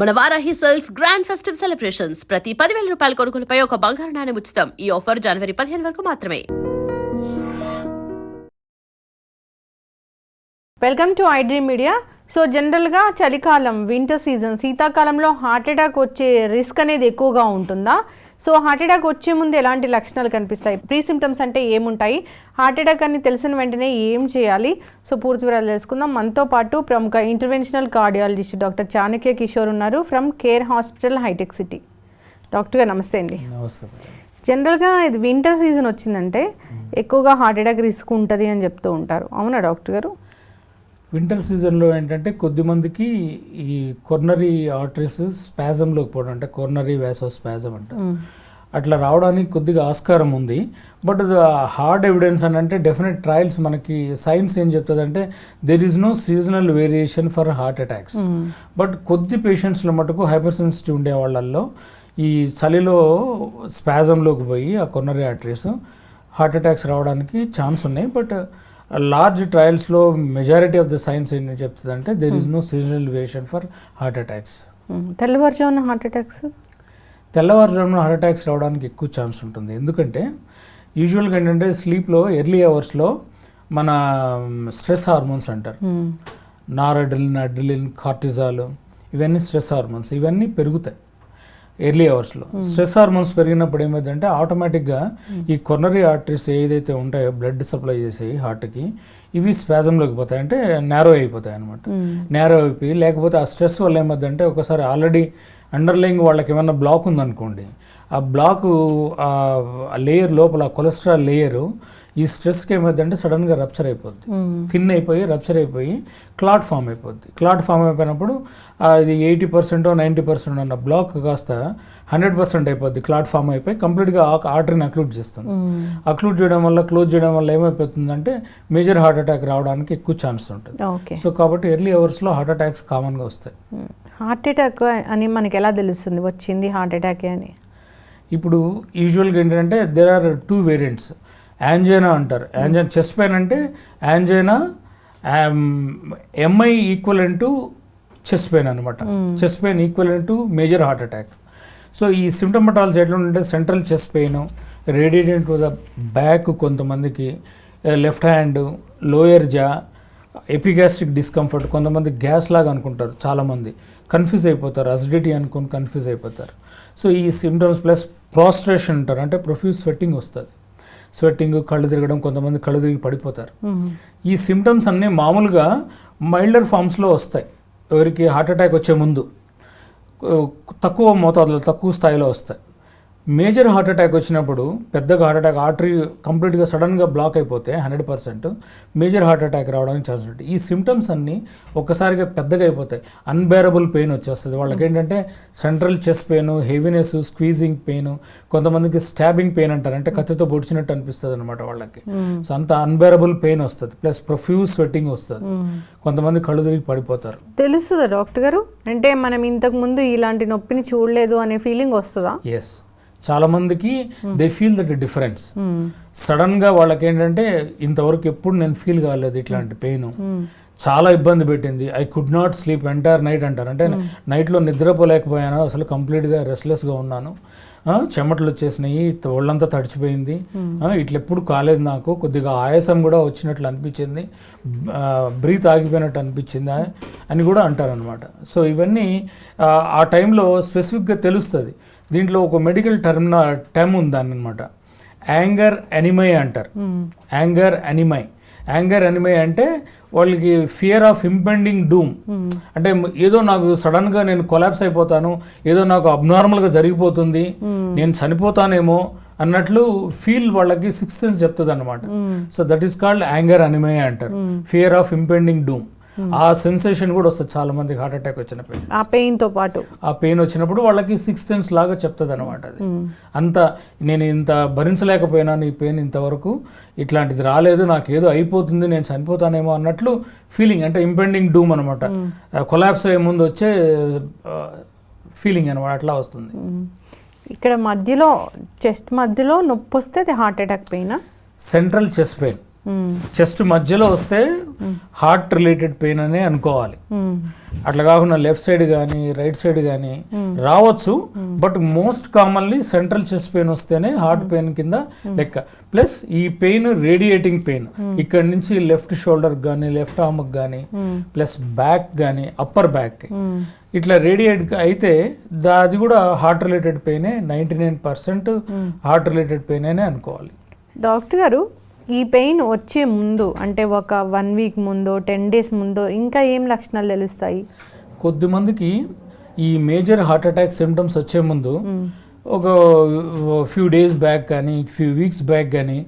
మన Varahi sales grand festive celebrations ప్రతి 10,000 రూపాయల కొనుగోలుపై ఒక బంగారు నాణెం ఉచితం. ఈ ఆఫర్ జనవరి 15 వరకు మాత్రమే. Welcome to iDream media. So జనరల్గా చలికాలం, వింటర్ సీజన్, శీతాకాలంలో హార్ట్ అటాక్ వచ్చే రిస్క్ అనేది ఎక్కువగా ఉంటుందా? సో హార్ట్ అటాక్ వచ్చే ముందు ఎలాంటి లక్షణాలు కనిపిస్తాయి, ప్రీ సిమ్టమ్స్ అంటే ఏముంటాయి, హార్ట్ అటాక్ అని తెలిసిన వెంటనే ఏం చేయాలి? సో పూర్తి వివరాలు తెలుసుకుందాం. మనతో పాటు ప్రముఖ interventional cardiologist doctor Chanakya Kishore ఉన్నారు from Care Hospital, Hitech City. Doctor గారు నమస్తే అండి. జనరల్గా ఇది వింటర్ సీజన్ వచ్చిందంటే ఎక్కువగా హార్ట్ అటాక్ రిస్క్ ఉంటుంది అని చెప్తూ ఉంటారు, అవునా డాక్టర్ గారు? వింటర్ సీజన్లో ఏంటంటే కొద్దిమందికి ఈ కొర్నరీ ఆర్టరీస్ స్పాజంలోకి పోవడం, అంటే కొర్నరీ వ్యాసో స్పాజం అంట, అట్లా రావడానికి కొద్దిగా ఆస్కారం ఉంది. బట్ హార్డ్ ఎవిడెన్స్ అని అంటే డెఫినెట్ ట్రయల్స్ మనకి సైన్స్ ఏం చెప్తుంది అంటే there is no seasonal variation for heart attacks. But కొద్ది పేషెంట్స్లో మటుకు హైపర్ సెన్సిటివ్ ఉండే వాళ్ళల్లో ఈ చలిలో స్పాజంలోకి పోయి ఆ కొర్నరీ ఆర్టరీస్ హార్ట్ అటాక్స్ రావడానికి ఛాన్స్ ఉన్నాయి. బట్ లార్జ్ ట్రయల్స్లో మెజారిటీ ఆఫ్ ద సైన్స్ ఏం చెప్తుంది అంటే there is no seasonal variation for heart attacks. తెల్లవారుజామున హార్ట్ అటాక్స్ రావడానికి ఎక్కువ ఛాన్స్ ఉంటుంది. ఎందుకంటే యూజువల్గా ఏంటంటే స్లీప్లో ఎర్లీ అవర్స్లో మన స్ట్రెస్ హార్మోన్స్ అంటారు, నారడ్రిలిన్, కార్టిజాల్, ఇవన్నీ స్ట్రెస్ హార్మోన్స్, ఇవన్నీ పెరుగుతాయి ఎర్లీ అవర్స్లో. స్ట్రెస్ హార్మోన్స్ పెరిగినప్పుడు ఏమైందంటే ఆటోమేటిక్గా ఈ కొర్నరీ ఆర్టరీస్ ఏదైతే ఉంటాయో బ్లడ్ సప్లై చేసేవి హార్ట్కి, ఇవి స్పాజంలోకి పోతాయి, అంటే నేరో అయిపోతాయి అనమాట. నేరో అయిపోయి లేకపోతే ఆ స్ట్రెస్ వల్ల ఏమవుతుందంటే ఒకసారి ఆల్రెడీ అండర్లైంగ్ వాళ్ళకి ఏమన్నా బ్లాక్ ఉందనుకోండి, ఆ బ్లాకు ఆ లేయర్ లోపల కొలెస్ట్రాల్ లేయరు ఈ స్ట్రెస్కి ఏమైందంటే సడన్గా రప్చర్ అయిపోద్ది, థిన్ అయిపోయి రప్చర్ అయిపోయి క్లాట్ ఫామ్ అయిపోద్ది. క్లాట్ ఫామ్ అయిపోయినప్పుడు అది 80% 90% ఉన్న బ్లాక్ కాస్త 100% అయిపోద్ది. క్లాట్ ఫామ్ అయిపోయి కంప్లీట్గా ఆర్టరీని అక్లూడ్ చేస్తుంది. అక్లూడ్ చేయడం వల్ల, క్లోజ్ చేయడం వల్ల ఏమైపోతుందంటే మేజర్ హార్ట్ అటాక్ రావడానికి ఎక్కువ ఛాన్స్ ఉంటుంది. సో కాబట్టి ఎర్లీ అవర్స్లో హార్ట్ అటాక్స్ కామన్గా వస్తాయి. హార్ట్ అటాక్ అని మనకి ఎలా తెలుస్తుంది వచ్చింది హార్ట్ అటాక్ అని? ఇప్పుడు యూజువల్గా ఏంటంటే దేర్ ఆర్ 2 వేరియంట్స్. యాంజైనా అంటారు, యాంజైనా చెస్ట్ పెయిన్ అంటే angina MI equivalent to chest pain అనమాట. Chest pain equivalent to major heart attack. So ఈ సిమ్టమటాలజీ ఎట్లా ఉంటే central chest pain, radiated to the back, కొంతమందికి left hand, lower jaw, epigastric discomfort, కొంతమంది gas లాగా అనుకుంటారు, చాలామంది కన్ఫ్యూజ్ అయిపోతారు, అసిడిటీ అనుకుని కన్ఫ్యూజ్ అయిపోతారు. సో ఈ సిమ్టమ్స్ ప్లస్ ప్రాస్ట్రేషన్ అంటారు, అంటే ప్రొఫ్యూజ్ స్వెట్టింగ్ వస్తుంది, స్వెట్టింగ్, కళ్ళు తిరగడం, కొంతమంది కళ్ళు తిరిగి పడిపోతారు. ఈ సిమ్టమ్స్ అన్నీ మామూలుగా మైల్డర్ ఫామ్స్లో వస్తాయి. ఎవరికి హార్ట్ అటాక్ వచ్చే ముందు తక్కువ మోతాదులో, తక్కువ స్థాయిలో వస్తాయి. మేజర్ హార్ట్ అటాక్ వచ్చినప్పుడు పెద్దగా హార్ట్ అటాక్ ఆర్టరీ కంప్లీట్గా సడన్గా బ్లాక్ అయిపోతే 100% మేజర్ హార్ట్ అటాక్ రావడానికి ఛాన్స్ ఉంటుంది. ఈ సిమ్టమ్స్ అన్నీ ఒక్కసారిగా పెద్దగా అయిపోతాయి, అన్బేరబుల్ పెయిన్ వచ్చేస్తుంది. వాళ్ళకి ఏంటంటే central chest pain, heaviness, squeezing pain, కొంతమందికి స్టాబింగ్ పెయిన్ అంటారు, అంటే కత్తితో పొడిచినట్టు అనిపిస్తుంది అనమాట వాళ్ళకి. సో అంత అన్బేరబుల్ పెయిన్ వస్తుంది, ప్లస్ ప్రొఫ్యూజ్ స్వెట్టింగ్ వస్తుంది, కొంతమంది కళ్ళు తిరిగి పడిపోతారు. తెలుస్తుందా డాక్టర్ గారు? అంటే మనం ఇంతకు ముందు ఇలాంటి నొప్పిని చూడలేదు అనే ఫీలింగ్ వస్తుందా? ఎస్, చాలా మందికి దే ఫీల్ దట్ డిఫరెన్స్. సడన్గా వాళ్ళకి ఏంటంటే ఇంతవరకు ఎప్పుడు నేను ఫీల్ కాలేదు ఇట్లాంటి పెయిన్, చాలా ఇబ్బంది పెట్టింది, I could not sleep entire night అంటారు, అంటే నైట్లో నిద్రపోలేకపోయాను, అసలు కంప్లీట్గా రెస్ట్లెస్గా ఉన్నాను, చెమటలు వచ్చేసినాయి, ఒళ్ళంతా తడిచిపోయింది, ఇట్లా ఎప్పుడు కాలేదు, నాకు కొద్దిగా ఆయాసం కూడా వచ్చినట్లు అనిపించింది, బ్రీత్ ఆగిపోయినట్టు అనిపించింది అని కూడా అంటారనమాట. సో ఇవన్నీ ఆ టైంలో స్పెసిఫిక్గా తెలుస్తుంది. దీంట్లో ఒక మెడికల్ టర్మ్ ఉందని అనమాట, యాంగర్ ఎనిమై అంటారు. యాంగర్ ఎనిమై అంటే వాళ్ళకి ఫియర్ ఆఫ్ ఇంపెండింగ్ డూమ్, అంటే ఏదో నాకు సడన్గా నేను కొలాప్స్ అయిపోతాను, ఏదో నాకు అబ్నార్మల్గా జరిగిపోతుంది, నేను చనిపోతానేమో అన్నట్లు ఫీల్ వాళ్ళకి సిక్స్త్ సెన్స్ చెప్తుంది అనమాట. So that is called anger enemy అంటారు, ఫియర్ ఆఫ్ ఇంపెండింగ్ డూమ్. ఆ సెన్సేషన్ కూడా వస్తుంది చాలా మందికి హార్ట్ అటాక్ వచ్చిన పేషెంట్. ఆ పెయిన్తో పాటు ఆ పెయిన్ వచ్చినప్పుడు వాళ్ళకి సిక్స్త్ సెన్స్ లాగా చెప్తుంది అనమాట. అది అంత నేను ఇంత భరించలేకపోయినాను, ఈ పెయిన్ ఇంతవరకు ఇట్లాంటిది రాలేదు, నాకు ఏదో అయిపోతుంది, నేను చనిపోతానేమో అన్నట్లు ఫీలింగ్, అంటే ఇంపెండింగ్ డూమ్ అనమాట, కొలాప్స్ అయ్యే ముందు వచ్చే ఫీలింగ్ అనమాట, అట్లా వస్తుంది. ఇక్కడ మధ్యలో చెస్ట్ మధ్యలో నొప్పి వస్తే అది heart attack pain. Central chest pain chest మధ్యలో వస్తే హార్ట్ రిలేటెడ్ పెయిన్ అనే అనుకోవాలి. అట్లా కాకుండా లెఫ్ట్ సైడ్ కానీ రైట్ సైడ్ కానీ రావచ్చు, but most commonly central chest pain వస్తేనే హార్ట్ పెయిన్ కింద లెక్క. ప్లస్ ఈ పెయిన్ రేడియేటింగ్ పెయిన్ ఇక్కడ నుంచి లెఫ్ట్ షోల్డర్ కానీ లెఫ్ట్ ఆర్మ్కి కానీ ప్లస్ బ్యాక్ కానీ అప్పర్ బ్యాక్ ఇట్లా రేడియేట్ అయితే అది కూడా హార్ట్ రిలేటెడ్ పెయినే. 99% హార్ట్ రిలేటెడ్ పెయిన్ అనే అనుకోవాలి. డాక్టర్ గారు, ఈ పెయిన్ వచ్చే ముందు అంటే ఒక 1 వీక్ ముందో 10 డేస్ ముందో ఇంకా ఏం లక్షణాలు తెలుస్తాయి? కొద్దిమందికి ఈ మేజర్ హార్ట్ అటాక్ సిమ్టమ్స్ వచ్చే ముందు ఒక ఫ్యూ డేస్ బ్యాక్ కానీ ఫ్యూ వీక్స్ బ్యాక్ కానీ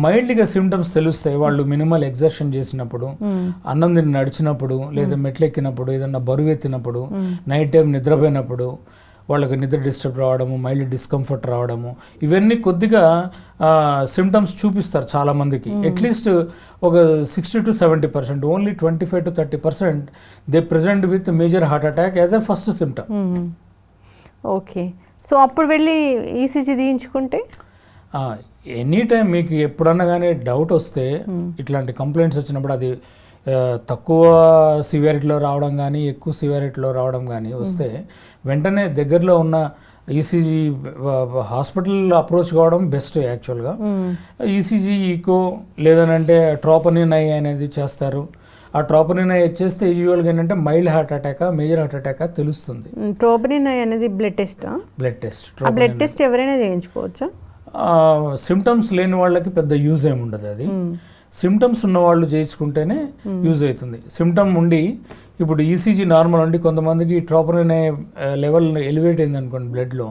మైల్డ్గా సిమ్టమ్స్ తెలుస్తాయి. వాళ్ళు మినిమల్ ఎక్సర్షన్ చేసినప్పుడు, అన్నం తిని నడిచినప్పుడు, లేదా మెట్లెక్కినప్పుడు, ఏదన్నా బరువు ఎత్తినప్పుడు, నైట్ టైం నిద్రపోయినప్పుడు వాళ్ళకి నిద్ర డిస్టర్బ్ రావడము, మైల్డ్ డిస్కంఫర్ట్ రావడము, ఇవన్నీ కొద్దిగా సిమ్టమ్స్ చూపిస్తారు చాలామందికి. అట్లీస్ట్ ఒక 60 to 70%, only 25 to 30% they present with major heart attack as a first symptom. Okay, so అప్పుడు వెళ్ళి ఈసీజీ తీయించుకుంటే ఎనీ టైం మీకు ఎప్పుడన్నా కానీ డౌట్ వస్తే, ఇట్లాంటి కంప్లైంట్స్ వచ్చినప్పుడు, అది తక్కువ సివియారిటీలో రావడం కానీ ఎక్కువ సివియారిటీలో రావడం కానీ వస్తే వెంటనే దగ్గరలో ఉన్న ఈసీజీ హాస్పిటల్ అప్రోచ్ కావడం బెస్ట్ యాక్చువల్గా. ఈసీజీ ఈకో లేదనంటే ట్రోపనిన్ ఐ అనేది చేస్తారు. ఆ ట్రోపనిన్ ఐ చేస్తే యూజువల్గా ఏంటంటే మైల్డ్ హార్ట్ అటాకా మేజర్ హార్ట్ అటాకా తెలుస్తుంది. ట్రోపనిన్ ఐ అనేది బ్లడ్ టెస్ట్. బ్లడ్ టెస్ట్ ఎవరైనా చేయించుకోవచ్చా? సిమ్టమ్స్ లేని వాళ్ళకి పెద్ద యూజ్ ఏమి ఉండదు. అది సిమ్టమ్స్ ఉన్న వాళ్ళు చేయించుకుంటేనే యూజ్ అవుతుంది. సిమ్టమ్ ఉండి ఇప్పుడు ఈసీజీ నార్మల్ ఉండి కొంతమందికి ట్రోపనిన్ అనే లెవెల్ ఎలివేట్ అయింది అనుకోండి బ్లడ్లో,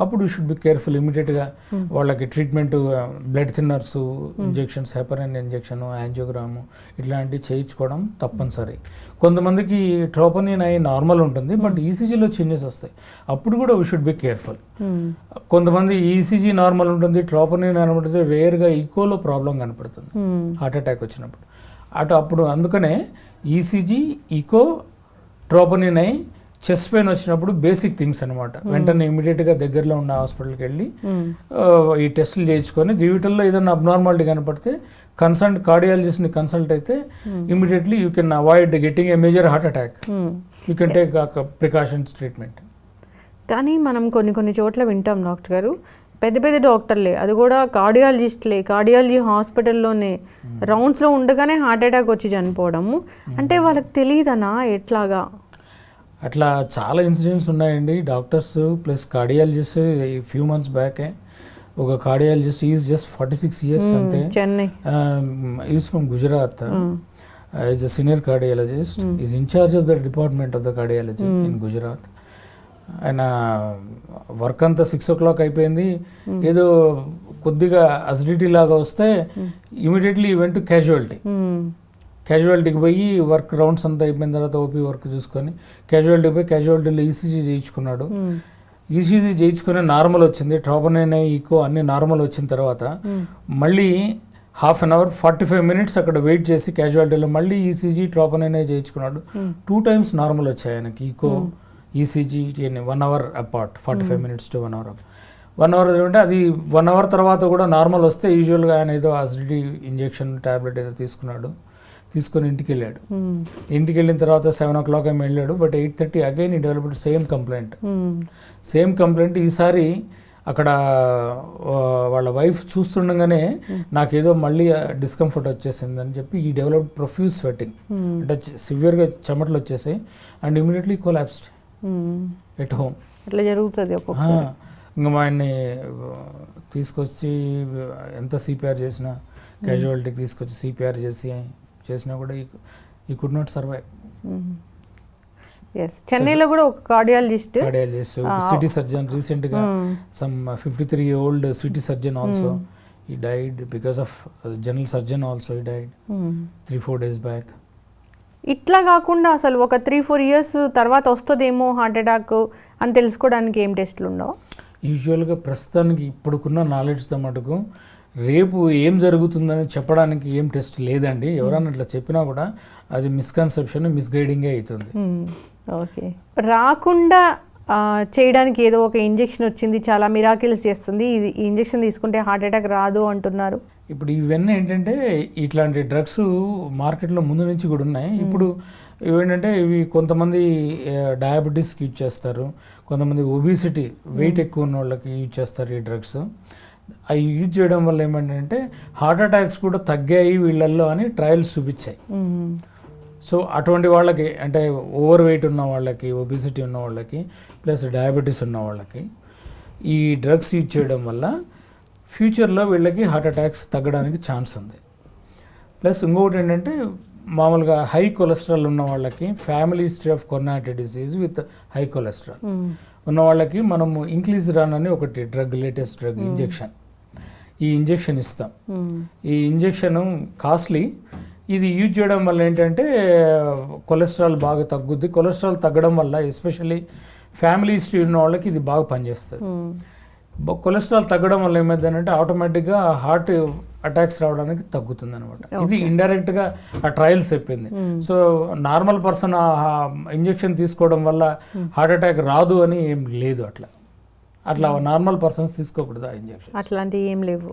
అప్పుడు యూ షుడ్ బి కేర్ఫుల్. ఇమీడియట్గా వాళ్ళకి treatment, blood thinners injections, heparin injection, angiogram ఇట్లాంటివి చేయించుకోవడం తప్పనిసరి. కొంతమందికి ట్రోపనిన్ అయి నార్మల్ ఉంటుంది, బట్ ఈసీజీలో చేంజెస్ వస్తాయి, అప్పుడు కూడా వీ షుడ్ బి కేర్ఫుల్. కొంతమంది ఈసీజీ నార్మల్ ఉంటుంది, ట్రోపనిన్ కనబడుతుంది, రేర్గా ఈకోలో ప్రాబ్లం కనపడుతుంది హార్ట్ అటాక్ వచ్చినప్పుడు. అప్పుడు అందుకనే ECG, echo, troponin I, chest pain వచ్చినప్పుడు బేసిక్ థింగ్స్ అనమాట. వెంటనే ఇమీడియట్గా దగ్గరలో ఉన్న హాస్పిటల్కి వెళ్ళి ఈ టెస్టులు చేయించుకొని వీటిల్లో ఏదైనా అబ్నార్మాలిటీ కనపడితే కన్సల్ట్ కార్డియాలజిస్ట్ని కన్సల్ట్ అయితే immediately you can avoid getting a major heart attack. You can take precautions treatment. కానీ మనం కొన్ని చోట్ల వింటాం డాక్టర్ గారు, పెద్ద పెద్ద డాక్టర్లే, అది కూడా కార్డియాలజిస్ట్లే, కార్డియాలజీ హాస్పిటల్లోనే రౌండ్స్లో ఉండగానే హార్ట్ అటాక్ వచ్చి చనిపోవడము. అంటే వాళ్ళకి తెలియదనా ఎట్లాగా? అట్లా చాలా ఇన్సిడెంట్స్ ఉన్నాయండి. డాక్టర్స్ ప్లస్ కార్డియాలజిస్ట్ ఈ ఫ్యూ మంత్స్ బ్యాకే ఒక కార్డియాలజిస్ట్, ఈజ్ జస్ట్ 46 years అంతే, Chennai, is from Gujarat, is a senior cardiologist, is in-charge of the department of the cardiology in Gujarat. ఆయన వర్క్ అంతా 6 o'clock అయిపోయింది, ఏదో కొద్దిగా అసిడిటీ లాగా వస్తే ఇమీడియట్లీ ఈవెంట్ క్యాజువాలిటీకి పోయి వర్క్ రౌండ్స్ అంతా అయిపోయిన తర్వాత ఓపీ వర్క్ చూసుకొని క్యాజువాలిటీకి పోయి క్యాజువాలిటీలో ఈసీజీ చేయించుకున్నాడు. ఈసీజీ చేయించుకుని నార్మల్ వచ్చింది, ట్రోపనిన్ ఈకో అన్ని నార్మల్ వచ్చిన తర్వాత మళ్ళీ 1/2 hour 45 minutes అక్కడ వెయిట్ చేసి క్యాజువాలిటీలో మళ్ళీ ఈసీజీ, ట్రోపనిన్ చేయించుకున్నాడు. 2 times నార్మల్ వచ్చాయి ఆయనకి. Echo, ECG 1 hour apart, 45 minutes to 1 hour. 1 hour అంటే అది 1 hour తర్వాత కూడా నార్మల్ వస్తే యూజువల్గా ఆయన ఏదో అసిడిటీ ఇంజెక్షన్ ట్యాబ్లెట్ ఏదో తీసుకొని ఇంటికి వెళ్ళాడు. ఇంటికి వెళ్ళిన తర్వాత 7 o'clock ఏమో వెళ్ళాడు, బట్ 8:30 అగైన్ ఈ డెవలప్డ్ సేమ్ కంప్లైంట్. ఈసారి అక్కడ వాళ్ళ వైఫ్ చూస్తుండగానే నాకేదో మళ్ళీ డిస్కంఫర్ట్ వచ్చేసింది అని చెప్పి ఈ డెవలప్డ్ ప్రొఫ్యూజ్ స్వెట్టింగ్, అంటే సివియర్గా చెమటలు వచ్చేసాయి and immediately collapsed at home. అట్లా జరుగుతుంది. ఇంకా మా ఆయన్ని తీసుకొచ్చి ఎంత సిపిఆర్ చేసినా, క్యాజువాలిటీకి తీసుకొచ్చి సిపిఆర్ చేసినా కూడా ఈ కుడ్ నాట్ సర్వైవ్. చెన్నైలో కూడా ఒక కార్డియాలజిస్ట్ సిటీ సర్జన్ రీసెంట్గా some 53-year-old city surgeon also he died because of general surgeon also he died 3-4 days back. ఇట్లా కాకుండా అసలు ఒక 3-4 years తర్వాత వస్తుందేమో హార్ట్ అటాక్ అని తెలుసుకోవడానికి ఏం టెస్ట్లు ఉండవు? యూజువల్గా ప్రస్తుతానికి ఇప్పుడుకున్న నాలెడ్జ్తో మటుకు రేపు ఏం జరుగుతుందని చెప్పడానికి ఏం టెస్ట్ లేదండి. ఎవరన్నా అట్లా చెప్పినా కూడా అది మిస్కన్సెప్షన్, మిస్గైడింగే అవుతుంది. ఓకే, రాకుండా చేయడానికి ఏదో ఒక ఇంజెక్షన్ వచ్చింది, చాలా మిరాకిల్స్ చేస్తుంది, ఈ ఇంజెక్షన్ తీసుకుంటే హార్ట్ అటాక్ రాదు అంటున్నారు. ఇప్పుడు ఇవన్నీ ఏంటంటే ఇట్లాంటి డ్రగ్స్ మార్కెట్లో ముందు నుంచి కూడా ఉన్నాయి. ఇప్పుడు ఇవేంటంటే ఇవి కొంతమంది డయాబెటీస్కి యూజ్ చేస్తారు, కొంతమంది ఒబిసిటీ వెయిట్ ఎక్కువ ఉన్న వాళ్ళకి యూజ్ చేస్తారు ఈ డ్రగ్స్. అవి యూజ్ చేయడం వల్ల ఏమంటే హార్ట్ అటాక్స్ కూడా తగ్గాయి వీళ్ళల్లో అని ట్రయల్స్ చూపించాయి. సో అటువంటి వాళ్ళకి అంటే ఓవర్ వెయిట్ ఉన్న వాళ్ళకి, ఒబిసిటీ ఉన్న వాళ్ళకి, ప్లస్ డయాబెటీస్ ఉన్న వాళ్ళకి ఈ డ్రగ్స్ యూజ్ చేయడం వల్ల ఫ్యూచర్లో వీళ్ళకి హార్ట్ అటాక్స్ తగ్గడానికి ఛాన్స్ ఉంది. ప్లస్ ఇంకొకటి ఏంటంటే మామూలుగా హై కొలెస్ట్రాల్ ఉన్న వాళ్ళకి, family history of coronary disease with high cholesterol ఉన్న వాళ్ళకి మనము ఇంక్లీజిరాన్ అని ఒకటి డ్రగ్, లేటెస్ట్ డ్రగ్ ఇంజెక్షన్, ఈ ఇంజెక్షన్ ఇస్తాం. ఈ ఇంజెక్షన్ కాస్ట్లీ. ఇది యూజ్ చేయడం వల్ల ఏంటంటే కొలెస్ట్రాల్ బాగా తగ్గుద్ది. కొలెస్ట్రాల్ తగ్గడం వల్ల ఎస్పెషల్లీ ఫ్యామిలీ హిస్టరీ ఉన్న వాళ్ళకి ఇది బాగా పనిచేస్తుంది. కొలెస్ట్రాల్ తగ్గడం వల్ల ఏమైందంటే ఆటోమేటిక్గా హార్ట్ అటాక్స్ రావడానికి తగ్గుతుంది అనమాట. ఇది ఇండైరెక్ట్గా ఆ ట్రయల్స్ చెప్పింది. సో నార్మల్ పర్సన్ ఆ ఇంజెక్షన్ తీసుకోవడం వల్ల హార్ట్ అటాక్ రాదు అని ఏం లేదు. అట్లా నార్మల్ పర్సన్స్ తీసుకోకూడదు ఆ ఇంజెక్షన్. అట్లాంటివి ఏం లేవు.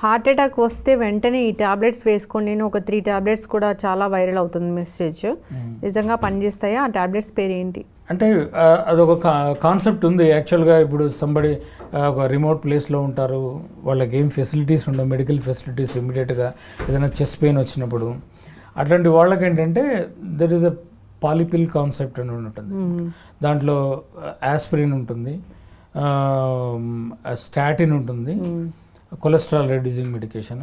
హార్ట్ అటాక్ వస్తే వెంటనే ఈ టాబ్లెట్స్ వేసుకోండి. నేను ఒక 3 టాబ్లెట్స్ కూడా చాలా వైరల్ అవుతుంది మెసేజ్. నిజంగా పనిచేస్తాయా? ఆ టాబ్లెట్స్ పేరు ఏంటి? అంటే అదొక కాన్సెప్ట్ ఉంది యాక్చువల్గా. ఇప్పుడు సంబడి ఒక రిమోట్ ప్లేస్లో ఉంటారు, వాళ్ళకి ఏం ఫెసిలిటీస్ ఉండవు, మెడికల్ ఫెసిలిటీస్. ఇమీడియట్గా ఏదైనా చెస్ట్ పెయిన్ వచ్చినప్పుడు అట్లాంటి వాళ్ళకి ఏంటంటే దెర్ ఈస్ ఎ పాలిపిల్ కాన్సెప్ట్ అని ఉంటుంది. దాంట్లో ఆస్పిరిన్ ఉంటుంది, స్టాటిన్ ఉంటుంది, కొలెస్ట్రాల్ రెడ్యూసింగ్ మెడికేషన్,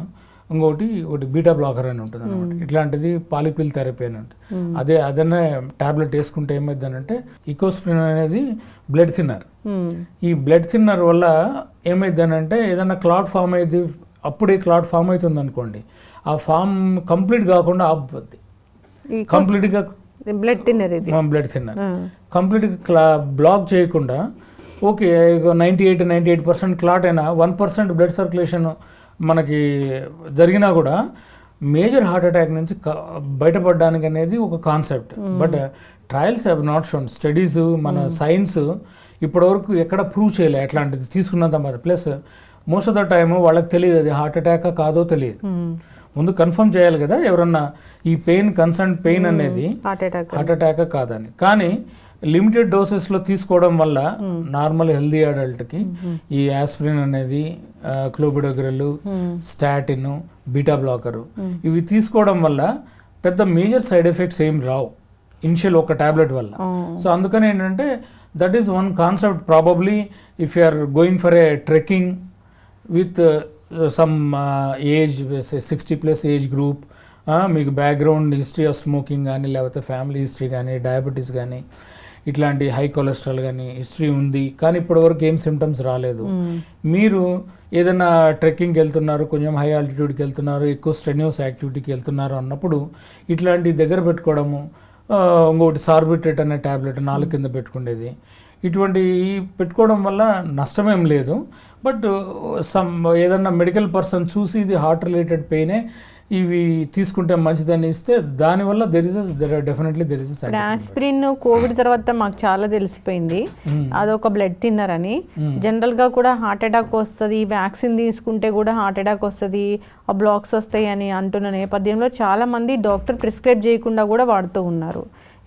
ఇంకొకటి బీటా బ్లాకర్ అని ఉంటుంది అనమాట. ఇట్లాంటిది పాలిపిల్ థెరపీ అని ఉంటుంది. అదనే టాబ్లెట్ వేసుకుంటే ఏమైందనంటే ఇకోస్ప్రిన్ అనేది బ్లడ్ థిన్నర్. ఈ బ్లడ్ థిన్నర్ వల్ల ఏమైందనంటే ఏదైనా క్లాట్ ఫామ్ అయ్యింది, అప్పుడే క్లాట్ ఫామ్ అవుతుంది అనుకోండి, ఆ ఫామ్ కంప్లీట్ కాకుండా ఆపుద్ది. కంప్లీట్గా బ్లడ్ థిన్నర్ కంప్లీట్గా బ్లాక్ చేయకుండా ఓకే 98% క్లాట్ అయినా 1% బ్లడ్ సర్క్యులేషన్ మనకి జరిగినా కూడా మేజర్ హార్ట్ అటాక్ నుంచి బయటపడడానికి అనేది ఒక concept. But trials have not shown, studies మన సైన్స్ ఇప్పటివరకు ఎక్కడ ప్రూవ్ చేయలే అట్లాంటిది తీసుకున్నంత మరి. Plus most of the time వాళ్ళకి తెలియదు అది హార్ట్ అటాక్ కాదో తెలియదు. ముందు కన్ఫర్మ్ చేయాలి కదా ఎవరన్నా ఈ కన్సర్న్ పెయిన్ అనేది హార్ట్ అటాక్ కాదని. కానీ లిమిటెడ్ డోసెస్లో తీసుకోవడం వల్ల నార్మల్ హెల్దీ అడల్ట్కి ఈ ఆస్పిరిన్ అనేది, క్లోబిడోగ్రెల్, స్టాటిన్, బీటా బ్లాకరు ఇవి తీసుకోవడం వల్ల పెద్ద మేజర్ సైడ్ ఎఫెక్ట్స్ ఏం రావు ఇనిషియల్ ఒక టాబ్లెట్ వల్ల. సో అందుకని ఏంటంటే that is one concept. Probably if you are going for a trekking with some age 60+ age group, మీకు బ్యాక్గ్రౌండ్ హిస్టరీ ఆఫ్ స్మోకింగ్ కానీ, లేకపోతే ఫ్యామిలీ హిస్టరీ కానీ, డయాబెటీస్ కానీ, ఇట్లాంటి హై కొలెస్ట్రాల్ కానీ హిస్టరీ ఉంది కానీ ఇప్పటివరకు ఏం సిమ్టమ్స్ రాలేదు, మీరు ఏదైనా ట్రెక్కింగ్కి వెళ్తున్నారు, కొంచెం హై ఆల్టిట్యూడ్కి వెళ్తున్నారు, ఎక్కువ స్ట్రెన్యూస్ యాక్టివిటీకి వెళ్తున్నారు అన్నప్పుడు ఇట్లాంటి దగ్గర పెట్టుకోవడము. ఇంకొకటి సార్బిట్రేట్ అనే ట్యాబ్లెట్ 4 కింద పెట్టుకునేది, ఇటువంటి పెట్టుకోవడం వల్ల నష్టమేం లేదు. బట్ ఏదన్నా మెడికల్ పర్సన్ చూసి ఇది హార్ట్ రిలేటెడ్ పెయినే, ఇవి తీసుకుంటే మంచిదని ఇస్తే దానివల్ల డెఫినెట్లీ ఆస్పిరిన్ కోవిడ్ తర్వాత మాకు చాలా తెలిసిపోయింది అదొక బ్లడ్ థిన్నర్ అని. జనరల్గా కూడా హార్ట్ అటాక్ వస్తుంది, వ్యాక్సిన్ తీసుకుంటే కూడా హార్ట్ అటాక్ వస్తుంది, ఆ బ్లాక్స్ వస్తాయి అని అంటున్న నేపథ్యంలో చాలా మంది డాక్టర్ ప్రిస్క్రైబ్ చేయకుండా కూడా వాడుతూ ఉన్నారు.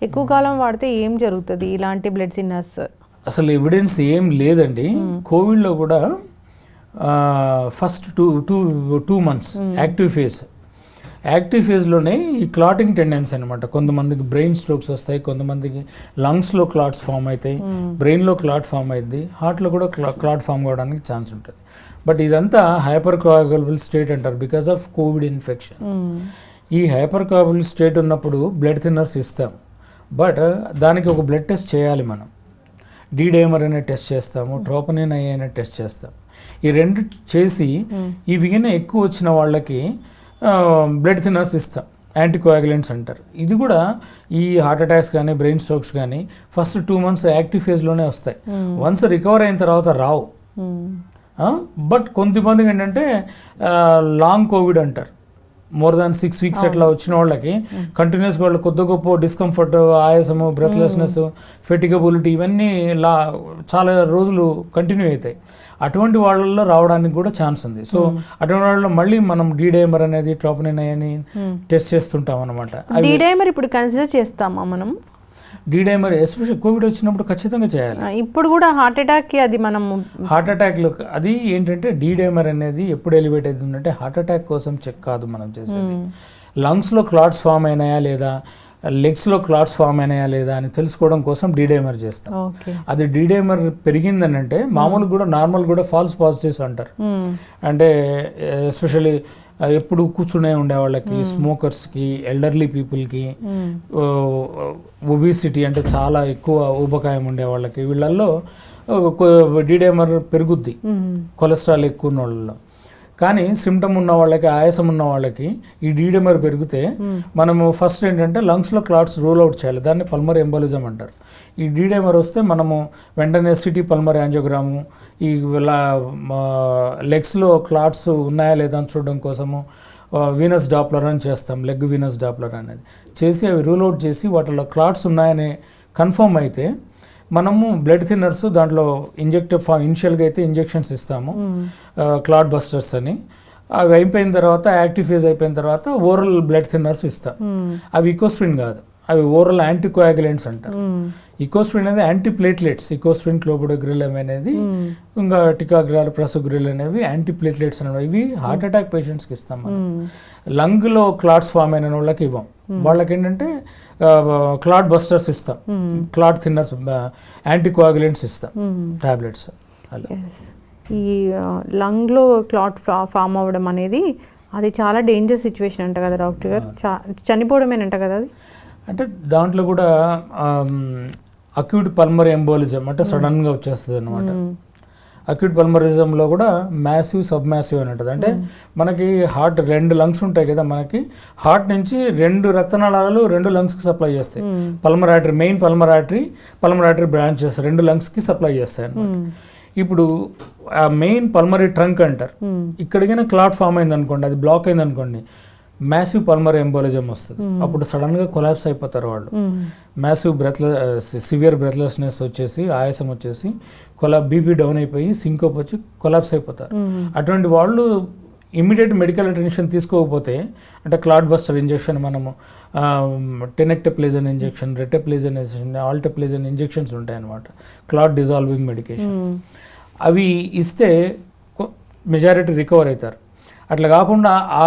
ఎక్కువ కాలం వాడితే ఏం జరుగుతుంది ఇలాంటి బ్లడ్ థిన్నర్స్? అసలు ఎవిడెన్స్ ఏం లేదండి. కోవిడ్లో కూడా ఫస్ట్ టూ మంత్స్ యాక్టివ్ ఫేజ్లోనే ఈ క్లాటింగ్ టెండెన్సీ అనమాట. కొంతమందికి బ్రెయిన్ స్ట్రోక్స్ వస్తాయి, కొంతమందికి లంగ్స్లో క్లాట్స్ ఫామ్ అవుతాయి, బ్రెయిన్లో క్లాట్ ఫామ్ అవుతుంది, హార్ట్లో కూడా క్లాట్ ఫామ్ కావడానికి ఛాన్స్ ఉంటుంది. బట్ ఇదంతా హైపర్ కోయాగులబుల్ స్టేట్ అంటారు బికాస్ ఆఫ్ కోవిడ్ ఇన్ఫెక్షన్. ఈ హైపర్ కోయాగులబుల్ స్టేట్ ఉన్నప్పుడు బ్లడ్ థిన్నర్స్ ఇస్తాం, బట్ దానికి ఒక బ్లడ్ టెస్ట్ చేయాలి మనం. డైమర్ అనే టెస్ట్ చేస్తాము, ట్రోపనిన్ అనే టెస్ట్ చేస్తాం. ఈ రెండు చేసి ఈ విగిన ఎక్కువ వచ్చిన వాళ్ళకి బ్లడ్ థిన్నర్స్ ఇస్తాం, యాంటీకోయాగులెంట్స్ అంటారు. ఇది కూడా ఈ హార్ట్ అటాక్స్ కానీ బ్రెయిన్ స్ట్రోక్స్ కానీ ఫస్ట్ 2 మంత్స్ యాక్టివ్ ఫేజ్లోనే వస్తాయి. వన్స్ రికవర్ అయిన తర్వాత రావు. బట్ కొంతమందికి ఏంటంటే లాంగ్ కోవిడ్ అంటారు, మోర్ దాన్ 6 weeks అట్లా వచ్చిన వాళ్ళకి కంటిన్యూస్గా వాళ్ళు కొద్ది గొప్ప డిస్కంఫర్ట్, ఆయాసము, బ్రెత్లెస్నెస్, ఫెటిగబిలిటీ ఇవన్నీ చాలా రోజులు కంటిన్యూ అవుతాయి. అటువంటి వాళ్ళల్లో రావడానికి కూడా ఛాన్స్ ఉంది. సో అటువంటి వాళ్ళలో మళ్ళీ మనం డీడైమర్ అనేది, ట్రోపోనిన్ అని టెస్ట్ చేస్తుంటాం అనమాట. డీడైమర్ ఇప్పుడు కన్సిడర్ చేస్తామా మనం? డీడైమర్ ఎస్పెషల్ కోవిడ్ వచ్చినప్పుడు ఖచ్చితంగా చేయాలి. ఇప్పుడు కూడా హార్ట్ అటాక్కి అది మనం హార్ట్ అటాక్లో అది ఏంటంటే డీడైమర్ అనేది ఎప్పుడు ఎలివేట్ అవుతుందంటే హార్ట్ అటాక్ కోసం చెక్ కాదు మనం చేసేది. లంగ్స్లో క్లాట్స్ ఫామ్ అయినాయా లేదా, లెగ్స్లో క్లాట్స్ ఫామ్ అయినాయా లేదా అని తెలుసుకోవడం కోసం డీడైమర్ చేస్తాం. అది డీడైమర్ పెరిగిందని అంటే మామూలు కూడా నార్మల్ కూడా ఫాల్స్ పాజిటివ్స్ అంటారు. అంటే ఎస్పెషల్లీ ఎప్పుడు కూర్చునే ఉండే వాళ్ళకి, స్మోకర్స్కి, ఎల్డర్లీ పీపుల్కి, ఒబిసిటీ అంటే చాలా ఎక్కువ ఊబకాయం ఉండే వాళ్ళకి, వీళ్ళల్లో డీడైమర్ పెరుగుద్ది కొలెస్ట్రాల్ ఎక్కువ ఉన్న వాళ్ళలో. కానీ సిమ్టమ్ ఉన్న వాళ్ళకి, ఆయాసం ఉన్న వాళ్ళకి ఈ డీడైమర్ పెరిగితే మనము ఫస్ట్ ఏంటంటే లంగ్స్లో క్లాట్స్ రూల్ అవుట్ చేయాలి. దాన్ని పల్మరీ ఎంబోలిజం అంటారు. ఈ డీడైమర్ వస్తే మనము వెంటనే సిటీ పల్మరీ యాంజియోగ్రాము, ఈ లెగ్స్లో క్లాట్స్ ఉన్నాయా లేదా అని చూడడం కోసము వీనస్ డాప్లర్ అని చేస్తాం. లెగ్ వీనస్ డాప్లర్ అనేది చేసి అవి రూల్ అవుట్ చేసి వాటిలో క్లాట్స్ ఉన్నాయని కన్ఫర్మ్ అయితే మనము బ్లడ్ థిన్నర్స్ దాంట్లో ఇనిషియల్గా అయితే ఇంజెక్షన్స్ ఇస్తాము, క్లాట్ బస్టర్స్ అని. అవి అయిపోయిన తర్వాత, యాక్టివ్ ఫేజ్ అయిపోయిన తర్వాత ఓరల్ బ్లడ్ థిన్నర్స్ ఇస్తాం. అవి ఇకోస్ప్రిన్ కాదు, అవి ఓరల్ యాంటీకోయాగులెంట్స్ అంటారు. ఇకోస్ప్రిన్ అనేది యాంటీప్లేట్లెట్స్. ఇకోస్ప్రిన్, క్లోబిడోగ్రిల్ అనేది, ఇంకా టికాగ్రాల్, ప్రసోగ్రిల్ అనేవి యాంటీప్లేట్లెట్స్ అనేవి. ఇవి హార్ట్ అటాక్ పేషెంట్స్కి ఇస్తాం మనం. లంగ్లో క్లాట్స్ ఫామ్ అయిన వాళ్ళకి ఇవ్వం. వాళ్ళకి ఏంటంటే క్లాట్ బస్టర్స్ ఇస్తాం, క్లాట్ థిన్నర్స్, యాంటీకోయాగులెంట్స్ ఇస్తాం, టాబ్లెట్స్. అలా ఈ లంగ్లో క్లాట్ ఫామ్ అవ్వడం అనేది అది చాలా డేంజర్ సిచ్యువేషన్ అంట కదా డాక్టర్ గారు? చనిపోవడమేనంట కదా అది? అంటే దాంట్లో కూడా అక్యూట్ పల్మరీ ఎంబోలిజం అంటే సడన్గా వచ్చేస్తుంది అనమాట. అక్యూట్ పల్మరిజంలో కూడా మ్యాసివ్, సబ్ మ్యాసివ్ అని ఉంటుంది. అంటే మనకి హార్ట్ 2 లంగ్స్ ఉంటాయి కదా, మనకి హార్ట్ నుంచి 2 రక్తనాళాలు 2 లంగ్స్కి సప్లై చేస్తాయి. Pulmonary artery, main pulmonary artery branches 2 లంగ్స్కి సప్లై చేస్తాయి అన్నమాట. ఇప్పుడు ఆ మెయిన్ పల్మరీ ట్రంక్ అంటారు. ఇక్కడికైనా క్లాట్ ఫామ్ అయింది అనుకోండి, అది బ్లాక్ అయింది అనుకోండి, మ్యాసివ్ పల్మరీ ఎంబోలిజం వస్తుంది. అప్పుడు సడన్గా కొలాప్స్ అయిపోతారు వాళ్ళు. మ్యాసివ్ సివియర్ బ్రెత్లెస్నెస్ వచ్చేసి, ఆయాసం వచ్చేసి, బీపీ డౌన్ అయిపోయి సింకోప్ వచ్చి కొలాప్స్ అయిపోతారు. అటువంటి వాళ్ళు ఇమ్మీడియట్ మెడికల్ అటెన్షన్ తీసుకోకపోతే, అంటే క్లాట్ బస్టర్ ఇంజెక్షన్ మనము టెనెక్టప్లేజన్ ఇంజెక్షన్, రెటెప్లేజన్ ఇంజెక్షన్, ఆల్టెప్లేజన్ ఇంజెక్షన్స్ ఉంటాయి అన్నమాట, క్లాట్ డిజాల్వింగ్ మెడికేషన్. అవి ఇస్తే మెజారిటీ రికవర్ అవుతారు. అట్లా కాకుండా ఆ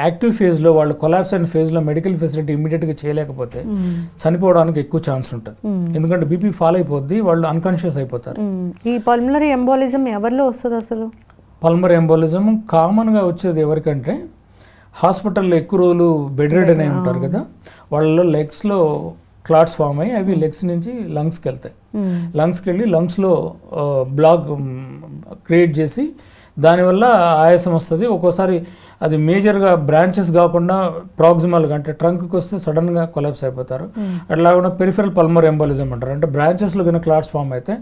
యాక్టివ్ ఫేజ్లో వాళ్ళు కొలాప్స్ అయిన ఫేజ్లో మెడికల్ ఫెసిలిటీ ఇమ్మీడియట్గా చేయలేకపోతే చనిపోవడానికి ఎక్కువ ఛాన్స్ ఉంటుంది. ఎందుకంటే బీపీ ఫాల్ అయిపోద్ది, వాళ్ళు అన్కాన్షియస్ అయిపోతారు. ఈ పల్మనరీ ఎంబోలిజం ఎవరిలో వస్తుంది అసలు? పల్మరీ ఎంబోలిజం కామన్గా వచ్చేది ఎవరికంటే హాస్పిటల్లో ఎక్కువ రోజులు బెడ్ రెడ్ అనే ఉంటారు కదా, వాళ్ళలో లెగ్స్లో క్లాట్స్ ఫామ్ అయ్యి అవి లెగ్స్ నుంచి లంగ్స్కి వెళ్తాయి. లంగ్స్కి వెళ్ళి లంగ్స్లో బ్లాక్ క్రియేట్ చేసి దానివల్ల ఆయాసం వస్తుంది. ఒక్కోసారి అది మేజర్గా బ్రాంచెస్ కాకుండా ప్రాక్సిమల్గా అంటే ట్రంక్కి వస్తే సడన్గా కొలాప్స్ అయిపోతారు. అట్లా కూడా పెరిఫెరల్ పల్మరీ ఎంబోలిజం అంటారు. అంటే బ్రాంచెస్లో కన్నా క్లాట్స్ ఫామ్ అయితే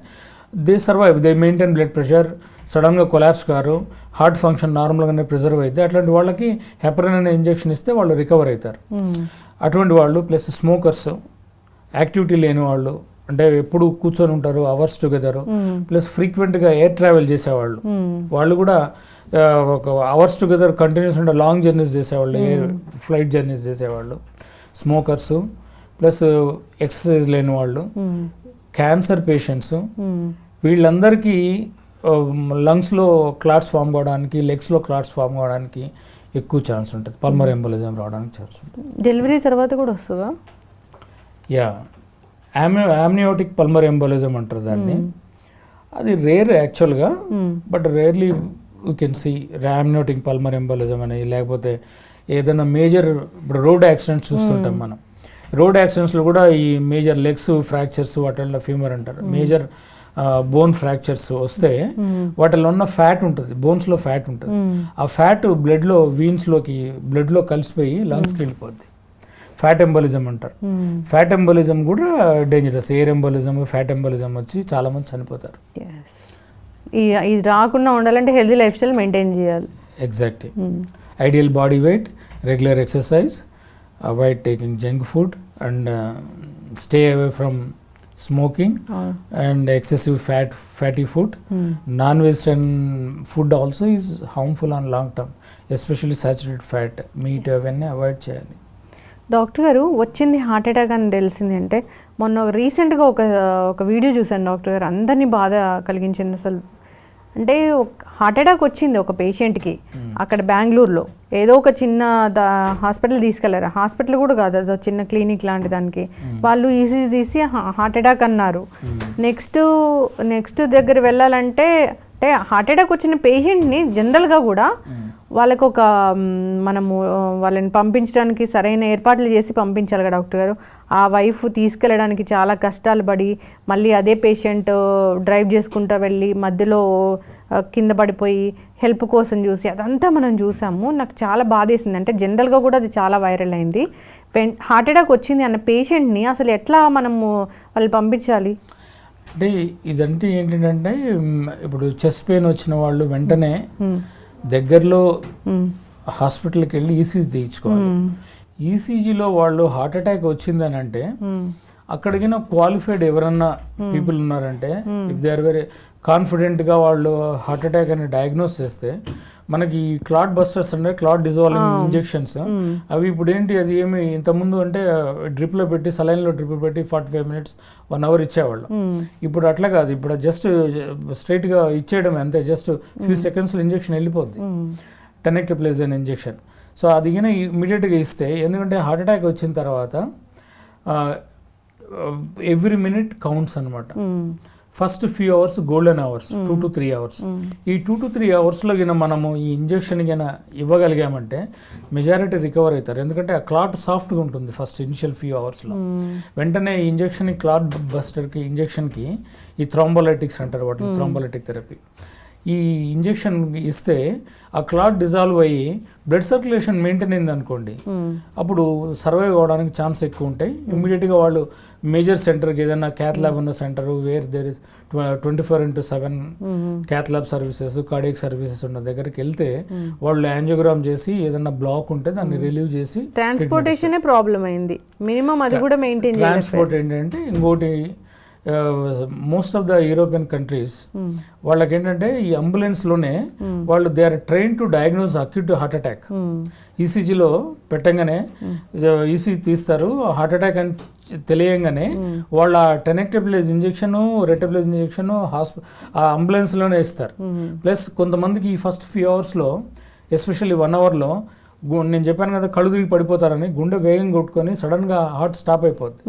they survive, they maintain blood pressure, సడన్గా కొలాప్స్ కారు, హార్ట్ ఫంక్షన్ నార్మల్గానే ప్రిజర్వ్ అయితే అట్లాంటి వాళ్ళకి హెపరిన్ అనే ఇంజెక్షన్ ఇస్తే వాళ్ళు రికవర్ అవుతారు. అటువంటి వాళ్ళు ప్లస్ స్మోకర్స్, యాక్టివిటీ లేని వాళ్ళు, అంటే ఎప్పుడు కూర్చొని ఉంటారు అవర్స్ టుగెదర్, ప్లస్ ఫ్రీక్వెంట్గా ఎయిర్ ట్రావెల్ చేసేవాళ్ళు, వాళ్ళు కూడా ఒక అవర్స్ టుగెదర్ కంటిన్యూస్ ఉంటే లాంగ్ జర్నీస్ చేసేవాళ్ళు, ఎయిర్ ఫ్లైట్ జర్నీస్ చేసేవాళ్ళు, స్మోకర్స్, ప్లస్ ఎక్సర్సైజ్ లేని వాళ్ళు, క్యాన్సర్ పేషెంట్స్, వీళ్ళందరికీ లంగ్స్లో క్లాట్స్ ఫామ్ కావడానికి, లెగ్స్లో క్లాట్స్ ఫామ్ కావడానికి ఎక్కువ ఛాన్స్ ఉంటుంది, పల్మరీ ఎంబోలిజం రావడానికి ఛాన్స్ ఉంటుంది. డెలివరీ తర్వాత కూడా వస్తుందా? యా, యామ్నియోటిక్ పల్మరీ ఎంబోలిజం అంటారు దాన్ని. అది రేర్ యాక్చువల్గా, but rarely you can see amniotic pulmonary embolism అని. లేకపోతే ఏదైనా మేజర్, ఇప్పుడు రోడ్ యాక్సిడెంట్స్ చూస్తుంటాం మనం, రోడ్ యాక్సిడెంట్స్లో కూడా ఈ మేజర్ లెగ్స్ ఫ్రాక్చర్స్, వాటిల్లో ఫీమర్ అంటారు, మేజర్ బోన్ ఫ్రాక్చర్స్ వస్తే వాటిలో ఉన్న ఫ్యాట్ ఉంటుంది, బోన్స్లో ఫ్యాట్ ఉంటుంది, ఆ ఫ్యాట్ బ్లడ్లో వీన్స్లోకి బ్లడ్లో కలిసిపోయి లంగ్స్కి వెళ్ళిపోద్ది, ఫ్యాట్ ఎంబోలిజం అంటారు. ఫ్యాట్ ఎంబోలిజం కూడా dangerous. Air embolism, fat embolism వచ్చి చాలామంది చనిపోతారు. ఇది రాకుండా ఉండాలంటే హెల్తీ లైఫ్ స్టైల్ మెయింటైన్ చేయాలి. Exactly. Ideal body weight, regular exercise, avoid taking junk food and stay away from smoking and excessive fatty food. Non-vegetarian food also is harmful on long term, especially saturated fat, meat అవన్నీ avoid చేయాలి. Doctor గారు వచ్చింది heart attack అని తెలిసింది అంటే మొన్న రీసెంట్గా ఒక వీడియో చూశాను డాక్టర్ గారు, అందరినీ బాధ కలిగించింది అసలు. అంటే హార్ట్ అటాక్ వచ్చింది ఒక పేషెంట్కి అక్కడ బెంగళూరులో, ఏదో ఒక చిన్న హాస్పిటల్ తీసుకెళ్లారు, హాస్పిటల్ కూడా కాదు, అదో చిన్న క్లినిక్ లాంటి దానికి. వాళ్ళు ఈసీజీ తీసి హార్ట్ అటాక్ అన్నారు. నెక్స్ట్ దగ్గర వెళ్ళాలంటే అంటే హార్ట్ అటాక్ వచ్చిన పేషెంట్ని జనరల్గా కూడా వాళ్ళకు ఒక మనము వాళ్ళని పంపించడానికి సరైన ఏర్పాట్లు చేసి పంపించాలి కదా డాక్టర్ గారు. ఆ వైఫ్ తీసుకెళ్ళడానికి చాలా కష్టాలు పడి మళ్ళీ అదే పేషెంట్ డ్రైవ్ చేసుకుంటూ వెళ్ళి మధ్యలో కింద పడిపోయి హెల్ప్ కోసం చూసి అదంతా మనం చూసాము. నాకు చాలా బాధేసింది. అంటే జనరల్గా కూడా అది చాలా వైరల్ అయింది. హార్ట్ అటాక్ వచ్చింది అన్న పేషెంట్ని అసలు ఎట్లా మనము వాళ్ళు పంపించాలి? అంటే ఇదంటే ఏంటంటే ఇప్పుడు చెస్ట్ పెయిన్ వచ్చిన వాళ్ళు వెంటనే దగ్గరలో హాస్పిటల్కి వెళ్ళి ఈసీజీ తీయించుకోవాలి. ఈసీజీలో వాళ్ళు హార్ట్ అటాక్ వచ్చిందని అంటే అక్కడికి క్వాలిఫైడ్ ఎవరన్నా పీపుల్ ఉన్నారంటే ఇఫ్ దే ఆర్ వెరీ కాన్ఫిడెంట్గా వాళ్ళు హార్ట్ అటాక్ అని డయాగ్నోస్ చేస్తే మనకి ఈ క్లాట్ బస్టర్స్ అంటే క్లాట్ డిజాల్వింగ్ ఇంజెక్షన్స్ అవి ఇప్పుడు ఏంటి, అది ఏమి ఇంతకుముందు అంటే డ్రిప్లో పెట్టి సలైన్లో డ్రిప్ పెట్టి 45 minutes 1 hour ఇచ్చేవాళ్ళు. ఇప్పుడు అట్లా కాదు, ఇప్పుడు జస్ట్ స్ట్రైట్గా ఇచ్చేయడం అంతే, జస్ట్ ఫ్యూ సెకండ్స్లో ఇంజెక్షన్ వెళ్ళిపోద్ది, టెనెక్టప్లేజన్ ఇంజెక్షన్. సో అది ఇమీడియట్గా ఇస్తే, ఎందుకంటే హార్ట్ అటాక్ వచ్చిన తర్వాత ఎవ్రీ మినిట్ కౌంట్స్ అనమాట. First few hours golden hours, 2 to 3 hours. ఈ 2 to 3 hours మనము ఈ ఇంజెక్షన్ ఇవ్వగలిగామంటే మెజారిటీ రికవర్ అవుతారు. ఎందుకంటే ఆ క్లాట్ సాఫ్ట్గా ఉంటుంది ఫస్ట్ ఇనిషియల్ ఫ్యూ అవర్స్లో. వెంటనే ఈ ఇంజెక్షన్ క్లాట్ బస్టర్కి ఇంజెక్షన్కి ఈ థ్రోంబోలైటిక్స్ అంటారు వాటిని, థ్రోంబోలైటిక్ థెరపీ. ఈ ఇంజెక్షన్ ఇస్తే ఆ క్లాట్ డిజాల్వ్ అయ్యి బ్లడ్ సర్క్యులేషన్ మెయింటైన్ అయింది అనుకోండి, అప్పుడు సర్వైవ్ అవ్వడానికి ఛాన్స్ ఎక్కువ ఉంటాయి. ఇమ్మీడియట్గా వాళ్ళు మేజర్ సెంటర్కి, ఏదైనా క్యాత్ ల్యాబ్ ఉన్న centre where there is 24/7 cath lab services, cardiac services ఉన్న దగ్గరికి వెళ్తే వాళ్ళు యాంజియోగ్రామ్ చేసి ఏదైనా బ్లాక్ ఉంటే దాన్ని రిలీవ్ చేసి. ట్రాన్స్పోర్టేషన్ ప్రాబ్లం అయింది, మినిమం అది కూడా మెయింటైన్ చేయాలి. ట్రాన్స్పోర్ట్ ఏంటంటే ఇంకోటి, most of the European countries వాళ్ళకి ఏంటంటే ఈ అంబులెన్స్లోనే వాళ్ళు they are trained to diagnose acute heart attack. ఈసీజీలో పెట్టంగానే ఈసీజీ తీస్తారు, హార్ట్ అటాక్ అని తెలియంగానే వాళ్ళ టెనెక్టప్లేజ్ ఇంజెక్షన్, రెటప్లేజ్ ఇంజెక్షన్ ఆ అంబులెన్స్లోనే ఇస్తారు. ప్లస్ కొంతమందికి ఈ ఫస్ట్ ఫ్యూ అవర్స్లో, ఎస్పెషల్లీ 1 hourలో నేను చెప్పాను కదా కళ్ళు తిరిగి పడిపోతారని, గుండె వేగం కొట్టుకొని సడన్గా హార్ట్ స్టాప్ అయిపోద్ది.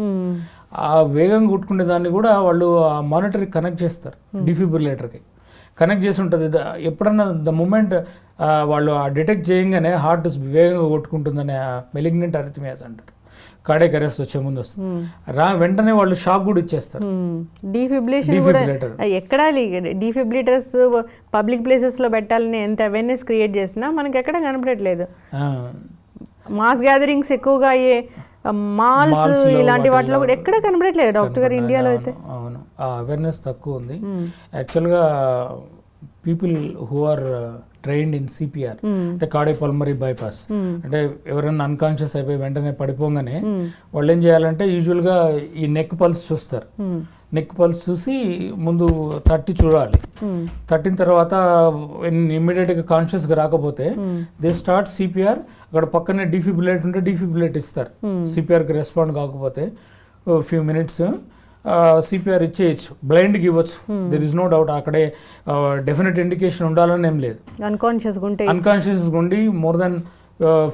ఆ వేగం కొట్టుకునే దాన్ని కూడా వాళ్ళు ఆ మానిటర్కి కనెక్ట్ చేస్తారు, డిఫిబ్రిలేటర్కి కనెక్ట్ చేసి ఉంటుంది. ఎప్పుడన్నా ద మూమెంట్ వాళ్ళు ఆ డిటెక్ట్ చేయగానే హార్ట్ వేగంగా కొట్టుకుంటుందని మెలిగ్నెంట్ అరిథమియాస్ అంటారు. కార్డియాక్ అరెస్ట్ వచ్చే ముందు వస్తుంది, వెంటనే వాళ్ళు షాక్ కూడా ఇచ్చేస్తారు. డిఫిబ్రిలేటర్ ఎక్కడ డిఫిబ్రిలేటర్స్ పబ్లిక్ ప్లేసెస్లో పెట్టాలని ఎంత అవేర్నెస్ క్రియేట్ చేసినా మనకి ఎక్కడ కనపడట్లేదు. మాస్ గ్యాదరింగ్స్ ఎక్కువగా అయ్యే మాల్స్ ఇలాంటి వాటిలో కూడా ఎక్కడ కనబడట్లేదు డాక్టర్ గారు ఇండియాలో అయితే. అవును, ఆ అవేర్నెస్ తక్కువ ఉంది. యాక్చువల్గా people who are trained in CPR అంటే కార్డియోపల్మరీ బైపాస్, అంటే ఎవరైనా అన్కాన్షియస్ అయిపోయి వెంటనే పడిపోగానే వాళ్ళు ఏం చేయాలంటే యూజువల్గా ఈ నెక్ పల్స్ చూస్తారు. నెక్ పల్స్ చూసి ముందు తట్టి చూడాలి. తట్టిన తర్వాత ఇమ్మీడియట్గా కాన్షియస్గా రాకపోతే దే స్టార్ట్ సిపిఆర్. అక్కడ పక్కనే డిఫిబ్రిలేట్ ఉంటే డిఫిబ్రిలేట్ ఇస్తారు. సిపిఆర్కి రెస్పాండ్ కాకపోతే ఫ్యూ మినిట్స్ సిపిఆర్ ఇచ్చేయచ్చు, బ్లైండ్కి ఇవ్వచ్చు, దెర్ ఇస్ నో డౌట్. అక్కడే డెఫినెట్ ఇండికేషన్ ఉండాలని ఏం లేదు. అన్కాన్షియస్ ఉండి మోర్ దెన్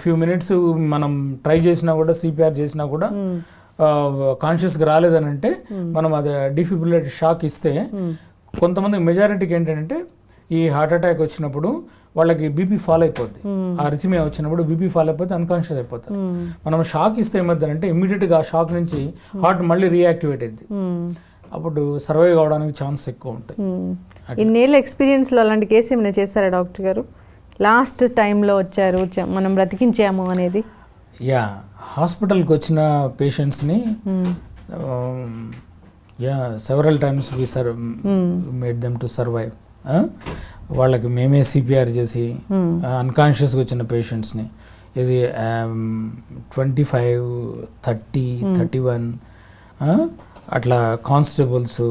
ఫ్యూ మినిట్స్ మనం ట్రై చేసినా కూడా, సిపిఆర్ చేసినా కూడా కాన్షియస్గా రాలేదని అంటే మనం అది డిఫిబ్రిలేటర్ షాక్ ఇస్తే, కొంతమంది మెజారిటీకి ఏంటంటే ఈ హార్ట్ అటాక్ వచ్చినప్పుడు వాళ్ళకి బీపీ ఫాల్ అయిపోద్ది. ఆ అరిథమియా వచ్చినప్పుడు బీపీ ఫాల్ అయిపోతే అన్కాన్షియస్ అయిపోతారు. మనం షాక్ ఇస్తే ఏమవుతుందంటే ఇమ్మీడియట్గా ఆ షాక్ నుంచి హార్ట్ మళ్ళీ రీయాక్టివేట్ అయింది, అప్పుడు సర్వైవ్ కావడానికి ఛాన్స్ ఎక్కువ ఉంటాయి. ఇన్నేళ్ళ ఎక్స్పీరియన్స్లో అలాంటి కేసు ఏమైనా చేస్తారా డాక్టర్ గారు? లాస్ట్ టైంలో వచ్చారు మనం బ్రతికించాము అనేది. యా, హాస్పిటల్కి వచ్చిన పేషెంట్స్ని several times we made them to survive. వాళ్ళకి మేమే సిపిఆర్ చేసి అన్కాన్షియస్గా వచ్చిన పేషెంట్స్ని ఇది 25, 30, 31 అట్లా కానిస్టేబుల్స్,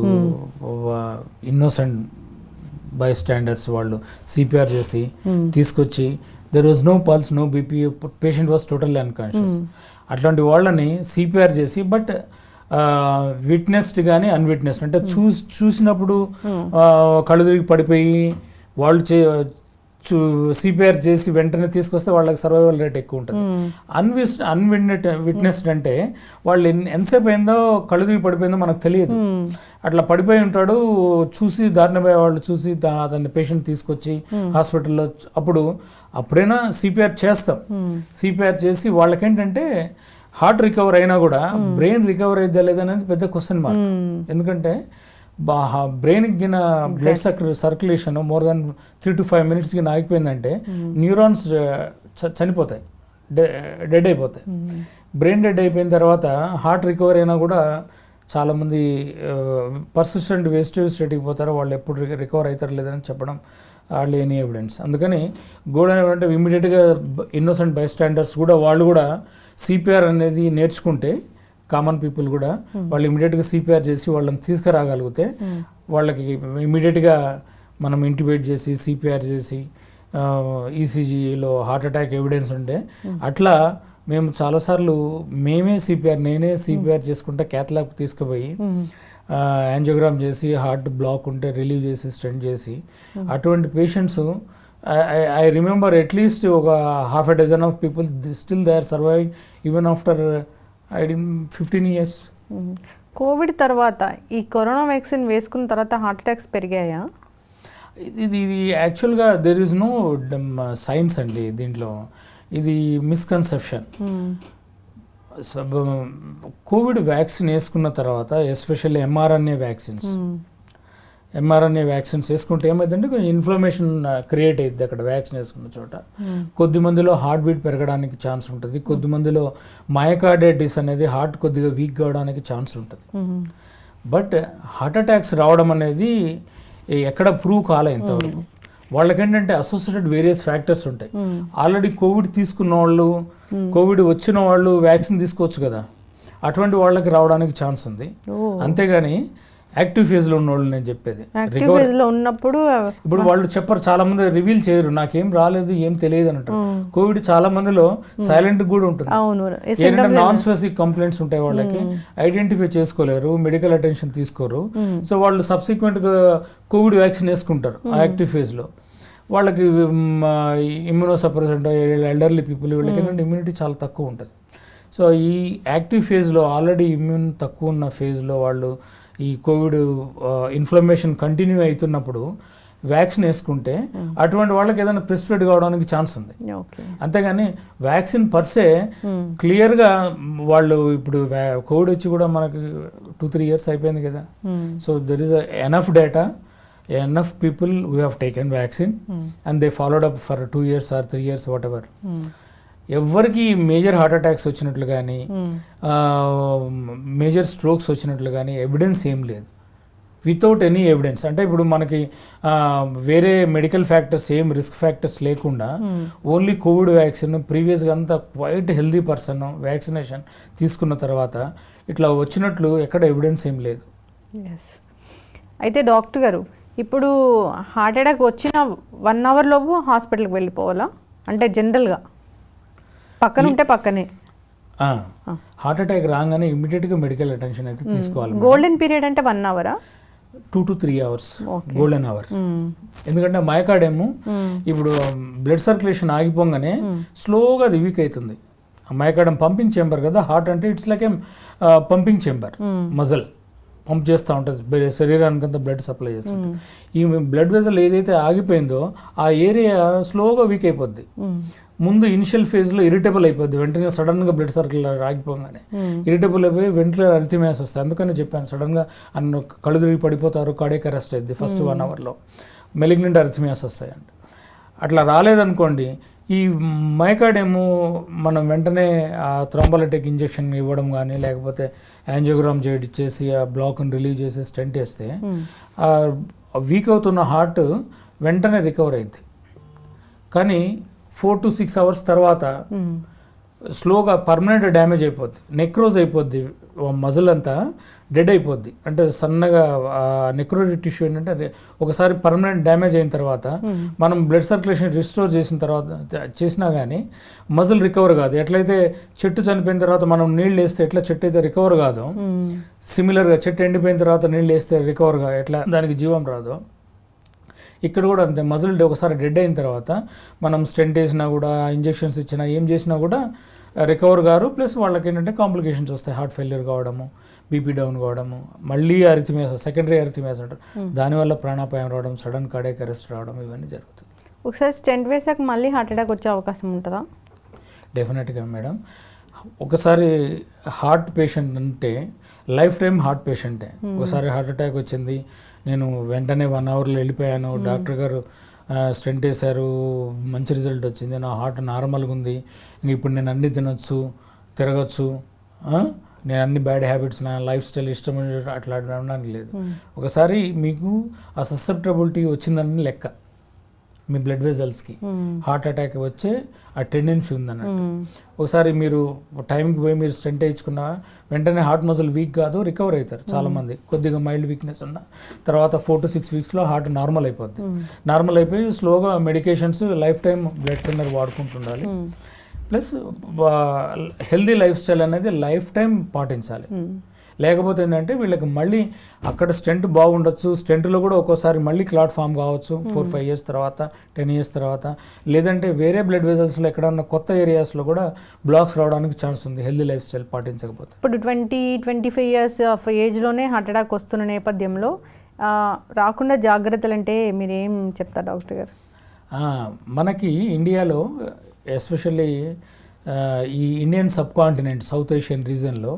ఇన్నోసెంట్ బై స్టాండర్డ్స్ వాళ్ళు సిపిఆర్ చేసి తీసుకొచ్చి there was no pulse, no BP, patient was totally unconscious. అట్లాంటి వాళ్ళని సిపిఆర్ చేసి, బట్ విట్నెస్డ్ కానీ అన్విట్నెస్డ్ అంటే చూసినప్పుడు కళ్ళు తిరిగి పడిపోయి వాళ్ళు సిపిఆర్ చేసి వెంటనే తీసుకొస్తే వాళ్ళకి సర్వైవల్ రేట్ ఎక్కువ ఉంటుంది. విట్నెస్డ్ అంటే వాళ్ళు ఎంతసేపు అయిందో కళ్ళు తిరిగి పడిపోయిందో మనకు తెలియదు. అట్లా పడిపోయి ఉంటాడు, చూసి దారిన పోయే వాళ్ళు చూసి అతన్ని పేషెంట్ తీసుకొచ్చి హాస్పిటల్లో అప్పుడైనా సిపిఆర్ చేస్తాం. సిపిఆర్ చేసి వాళ్ళకేంటంటే హార్ట్ రికవర్ అయినా కూడా బ్రెయిన్ రికవర్ అయిద్దా లేదనేది పెద్ద క్వశ్చన్ మార్క్. ఎందుకంటే బ్రెయిన్కి గిన blood circulation more than 3 to 5 minutes గిన ఆగిపోయిందంటే న్యూరాన్స్ చనిపోతాయి, డెడ్ అయిపోతాయి. బ్రెయిన్ డెడ్ అయిపోయిన తర్వాత హార్ట్ రికవర్ అయినా కూడా చాలామంది పర్సిస్టెంట్ వేస్టేజ్ స్టేట్కి పోతారో వాళ్ళు ఎప్పుడు రికవర్ అవుతారు లేదని చెప్పడం వాళ్ళు ఎనీ ఎవిడెన్స్. అందుకని అంటే ఇమీడియట్గా ఇన్నోసెంట్ బై స్టాండర్స్ కూడా వాళ్ళు కూడా సిపిఆర్ అనేది నేర్చుకుంటే, కామన్ పీపుల్ కూడా వాళ్ళు ఇమీడియట్గా సిపిఆర్ చేసి వాళ్ళని తీసుకురాగలిగితే వాళ్ళకి ఇమీడియట్గా మనం ఇంటిబేట్ చేసి సిపిఆర్ చేసి ఈసీజీలో హార్ట్ అటాక్ ఎవిడెన్స్ ఉంటే, అట్లా మేము చాలాసార్లు నేనే సిపిఆర్ చేసుకుంటే క్యాథ్లాబ్కి తీసుకుపోయి యాంజియోగ్రామ్ చేసి హార్ట్ బ్లాక్ ఉంటే రిలీవ్ చేసి స్టెంట్ చేసి అటువంటి పేషెంట్స్ ఐ రిమెంబర్ అట్లీస్ట్ ఒక half a dozen of people still they are surviving even after 15 years. Covid తర్వాత ఈ కరోనా వ్యాక్సిన్ వేసుకున్న తర్వాత హార్ట్ అటాక్స్ పెరిగాయా? ఇది యాక్చువల్గా దెర్ ఈజ్ నో సైన్స్ అండి దీంట్లో, ఇది మిస్కన్సెప్షన్. కోవిడ్ వ్యాక్సిన్ వేసుకున్న తర్వాత ఎస్పెషల్లీ ఎంఆర్ఎన్ఏ వ్యాక్సిన్స్ వేసుకుంటే ఏమైందంటే కొంచెం ఇన్ఫ్లమేషన్ క్రియేట్ అవుతుంది అక్కడ వ్యాక్సిన్ వేసుకున్న చోట. కొద్ది మందిలో హార్ట్ బీట్ పెరగడానికి ఛాన్స్ ఉంటుంది, కొద్ది మందిలో మయోకార్డైటిస్ అనేది హార్ట్ కొద్దిగా వీక్ కావడానికి ఛాన్స్ ఉంటుంది. బట్ హార్ట్ అటాక్స్ రావడం అనేది ఎక్కడ ప్రూవ్ కాలే ఇంతవరకు. వాళ్ళకేంటంటే అసోసియేటెడ్ వేరియస్ ఫ్యాక్టర్స్ ఉంటాయి. ఆల్రెడీ కోవిడ్ తీసుకున్న వాళ్ళు, కోవిడ్ వచ్చిన వాళ్ళు వ్యాక్సిన్ తీసుకోవచ్చు కదా, అటువంటి వాళ్ళకి రావడానికి ఛాన్స్ ఉంది. అంతేగాని యాక్టివ్ ఫేజ్లో ఉన్న వాళ్ళు నేను చెప్పేది ఉన్నప్పుడు ఇప్పుడు వాళ్ళు చెప్పరు, చాలా మంది రివీల్ చేయరు, నాకేం రాలేదు ఏం తెలియదు అని అంటారు. కోవిడ్ చాలా మందిలో సైలెంట్ కూడా ఉంటుంది, ఏంటంటే నాన్ స్పెసిఫిక్ కంప్లైంట్స్ ఉంటాయి, వాళ్ళకి ఐడెంటిఫై చేసుకోలేరు, మెడికల్ అటెన్షన్ తీసుకోరు. సో వాళ్ళు సబ్సిక్వెంట్ గా కోవిడ్ వ్యాక్సిన్ వేసుకుంటారు ఆ యాక్టివ్ ఫేజ్ లో. వాళ్ళకి ఇమ్యూనో సప్రెసెంట్, ఎల్డర్లీ పీపుల్, వీళ్ళకి ఏంటంటే ఇమ్యూనిటీ చాలా తక్కువ ఉంటుంది. సో ఈ యాక్టివ్ ఫేజ్లో ఆల్రెడీ ఇమ్యూన్ తక్కువ ఉన్న ఫేజ్లో వాళ్ళు ఈ కోవిడ్ ఇన్ఫ్లమేషన్ కంటిన్యూ అవుతున్నప్పుడు వ్యాక్సిన్ వేసుకుంటే అటువంటి వాళ్ళకి ఏదైనా ప్రిస్క్రైబ్ కావడానికి ఛాన్స్ ఉంది. అంతేగాని వ్యాక్సిన్ పర్సే క్లియర్గా వాళ్ళు ఇప్పుడు కోవిడ్ వచ్చి కూడా మనకి 2-3 years అయిపోయింది కదా. So there is enough data, enough people who have taken vaccine and they followed up for 2 years or 3 years whatever. ఎవరికి మేజర్ హార్ట్ అటాక్స్ వచ్చినట్లు కానీ మేజర్ స్ట్రోక్స్ వచ్చినట్లు కానీ ఎవిడెన్స్ ఏం లేదు, వితౌట్ ఎనీ ఎవిడెన్స్. అంటే ఇప్పుడు మనకి వేరే మెడికల్ ఫ్యాక్టర్స్ ఏం రిస్క్ ఫ్యాక్టర్స్ లేకుండా ఓన్లీ కోవిడ్ వ్యాక్సిన్ ప్రీవియస్గా అంతా క్వైట్ హెల్దీ పర్సన్ వ్యాక్సినేషన్ తీసుకున్న తర్వాత ఇట్లా వచ్చినట్లు ఎక్కడ ఎవిడెన్స్ ఏం లేదు. అయితే డాక్టర్ గారు, ఇప్పుడు హార్ట్ అటాక్ వచ్చిన 1 hour లోపు హాస్పిటల్కి వెళ్ళిపోవాలా? అంటే జనరల్గా పక్కన ఉంటే పక్కనే హార్ట్ అటాక్ రాగానే ఇమ్మీడియట్గా మెడికల్ అటెన్షన్ అయితే తీసుకోవాలి. గోల్డెన్ పీరియడ్ అంటే 1 hour, 2 to 3 hours golden hour. ఎందుకంటే మయోకార్డియం ఇప్పుడు బ్లడ్ సర్క్యులేషన్ ఆగిపోగానే స్లోగా అది వీక్ అవుతుంది. మయోకార్డియం పంపింగ్ చేంబర్ కదా, హార్ట్ అంటే it's like A pumping chamber, muscle pump చేస్తూ ఉంటుంది, శరీరానికి అంతా బ్లడ్ సప్లై చేస్తుంది. ఈ బ్లడ్ వెజల్ ఏదైతే ఆగిపోయిందో ఆ ఏరియా స్లోగా వీక్ అయిపోద్ది. ముందు ఇనిషియల్ ఫేజ్లో ఇరిటబుల్ అయిపోద్ది, వెంటనే సడన్గా బ్లడ్ సర్కిల్ ఆగిపోగానే ఇరిటబుల్ అయిపోయి వెంటిలేటర్ అరిథమియాస్ వస్తాయి. అందుకని చెప్పాను, సడన్గా కళ్ళు తిరిగి పడిపోతారు, కార్డియాక్ అరెస్ట్ అయింది ఫస్ట్ 1 hourలో, మెలిగ్నెంట్ అరిథమియాస్ వస్తాయంట. అట్లా రాలేదనుకోండి, ఈ మయోకార్డియం మనం వెంటనే థ్రాంబోలైటిక్ ఇంజెక్షన్ ఇవ్వడం కానీ లేకపోతే యాంజియోగ్రామ్ చేసి ఆ బ్లాక్ని రిలీవ్ చేసి స్టెంట్ వేస్తే వీక్ అవుతున్న హార్ట్ వెంటనే రికవర్ అయింది. కానీ 4 to 6 అవర్స్ తర్వాత స్లోగా పర్మనెంట్ డ్యామేజ్ అయిపోద్ది, నెక్రోజ్ అయిపోద్ది, మజిల్ అంతా డెడ్ అయిపోద్ది. అంటే సన్నగా నెక్రోటిక్ టిష్యూ ఏంటంటే అది ఒకసారి పర్మనెంట్ డ్యామేజ్ అయిన తర్వాత మనం బ్లడ్ సర్క్యులేషన్ రిస్టోర్ చేసిన తర్వాత చేసినా కానీ మజిల్ రికవర్ కాదు. ఎట్లయితే చెట్టు చనిపోయిన తర్వాత మనం నీళ్ళు వేస్తే ఎట్లా చెట్టు అయితే రికవర్ కాదు, సిమిలర్గా చెట్టు ఎండిపోయిన తర్వాత నీళ్ళు వేస్తే రికవర్గా ఎట్లా దానికి జీవం రాదు, ఇక్కడ కూడా అంతే. మజిల్ ఒకసారి డెడ్ అయిన తర్వాత మనం స్టెంట్ వేసినా కూడా, ఇంజెక్షన్స్ ఇచ్చినా, ఏం చేసినా కూడా రికవర్ గారు. ప్లస్ వాళ్ళకి ఏంటంటే కాంప్లికేషన్స్ వస్తాయి, హార్ట్ ఫెయిల్యూర్ కావడము, బీపీ డౌన్ కావడము, మళ్ళీ అరిథిమియాస్, సెకండరీ అరిథిమియాస్ అంటారు, దానివల్ల ప్రాణాపాయం రావడం, సడన్ కార్డియాక్ అరెస్ట్ రావడం, ఇవన్నీ జరుగుతుంది. ఒకసారి స్టెంట్ వేసాక మళ్ళీ హార్ట్ అటాక్ వచ్చే అవకాశం ఉంటుందా? డెఫినెట్గా మేడం. ఒకసారి హార్ట్ పేషెంట్ అంటే లైఫ్ టైం హార్ట్ పేషెంటే. ఒకసారి హార్ట్ అటాక్ వచ్చింది, నేను వెంటనే 1 అవర్లో వెళ్ళిపోయాను, డాక్టర్ గారు స్టెంట్ వేశారు, మంచి రిజల్ట్ వచ్చింది, నా హార్ట్ నార్మల్గా ఉంది, ఇప్పుడు నేను అన్నీ తినొచ్చు, తిరగచ్చు, నేను అన్ని బ్యాడ్ హ్యాబిట్స్, నా లైఫ్ స్టైల్ ఇష్టం అట్లా అనడానికి లేదు. ఒకసారి మీకు ఆ ససెప్టబిలిటీ వచ్చిందని లెక్క, మీ బ్లడ్ వెజల్స్కి హార్ట్ అటాక్ వచ్చే ఆ టెండెన్సీ ఉందన్నట్టు. ఒకసారి మీరు టైంకి పోయి మీరు స్టెంట్ వేయించుకున్న వెంటనే హార్ట్ మజిల్ వీక్ కాదు, రికవర్ అవుతారు చాలామంది. కొద్దిగా మైల్డ్ వీక్నెస్ ఉన్న తర్వాత 4 to 6 వీక్స్లో హార్ట్ నార్మల్ అయిపోద్ది. నార్మల్ అయిపోయి స్లోగా medications lifetime blood thinner వాడుకుంటుండాలి. ప్లస్ హెల్దీ లైఫ్ స్టైల్ అనేది లైఫ్ టైం పాటించాలి. లేకపోతే ఏంటంటే వీళ్ళకి మళ్ళీ అక్కడ స్టెంట్ బాగుండొచ్చు, స్టెంట్లో కూడా ఒక్కోసారి మళ్ళీ క్లాట్ ఫామ్ కావచ్చు 4-5 ఇయర్స్ తర్వాత, 10 ఇయర్స్ తర్వాత, లేదంటే వేరే బ్లడ్ వెజల్స్లో ఎక్కడన్నా కొత్త ఏరియాస్లో కూడా బ్లాక్స్ రావడానికి ఛాన్స్ ఉంది హెల్దీ లైఫ్ స్టైల్ పాటించకపోతే. ఇప్పుడు 20-25 ఇయర్స్ ఆఫ్ ఏజ్లోనే హార్ట్ అటాక్ వస్తున్న నేపథ్యంలో రాకుండా జాగ్రత్తలు అంటే మీరు ఏం చెప్తారు డాక్టర్ గారు? మనకి ఇండియాలో ఎస్పెషల్లీ ఈ Indian subcontinent, South Asian రీజన్లో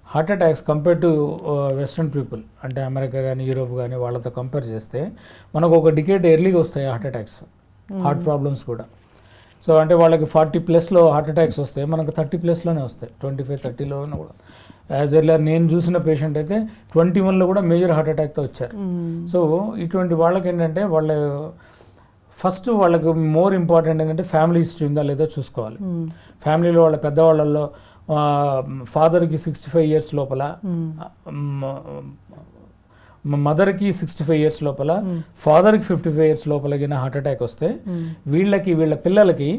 heart attacks compare to western people, అంటే అమెరికా కానీ యూరోప్ కానీ వాళ్ళతో కంపేర్ చేస్తే మనకు ఒక డికేడ్ ఎర్లీగా వస్తాయి హార్ట్ అటాక్స్, హార్ట్ ప్రాబ్లమ్స్ కూడా. సో అంటే వాళ్ళకి 40+ హార్ట్ అటాక్స్ వస్తాయి, మనకు 30+లోనే వస్తాయి, 25-30లోనే కూడా. యాజ్ ఎర్లర్ నేను చూసిన పేషెంట్ అయితే 21లో కూడా మేజర్ హార్ట్ అటాక్తో వచ్చారు. సో ఇటువంటి వాళ్ళకి ఏంటంటే ఫస్ట్ వాళ్ళకి మోర్ ఇంపార్టెంట్ ఏంటంటే ఫ్యామిలీ హిస్టరీ ఉందా లేదో చూసుకోవాలి. ఫ్యామిలీలో వాళ్ళ పెద్దవాళ్ళల్లో ఫాదర్కి 65 ఇయర్స్ లోపల, మదర్కి 65 ఇయర్స్ లోపల, ఫాదర్కి 55 ఇయర్స్ లోపలగిన హార్ట్ అటాక్ వస్తే వీళ్ళ పిల్లలకి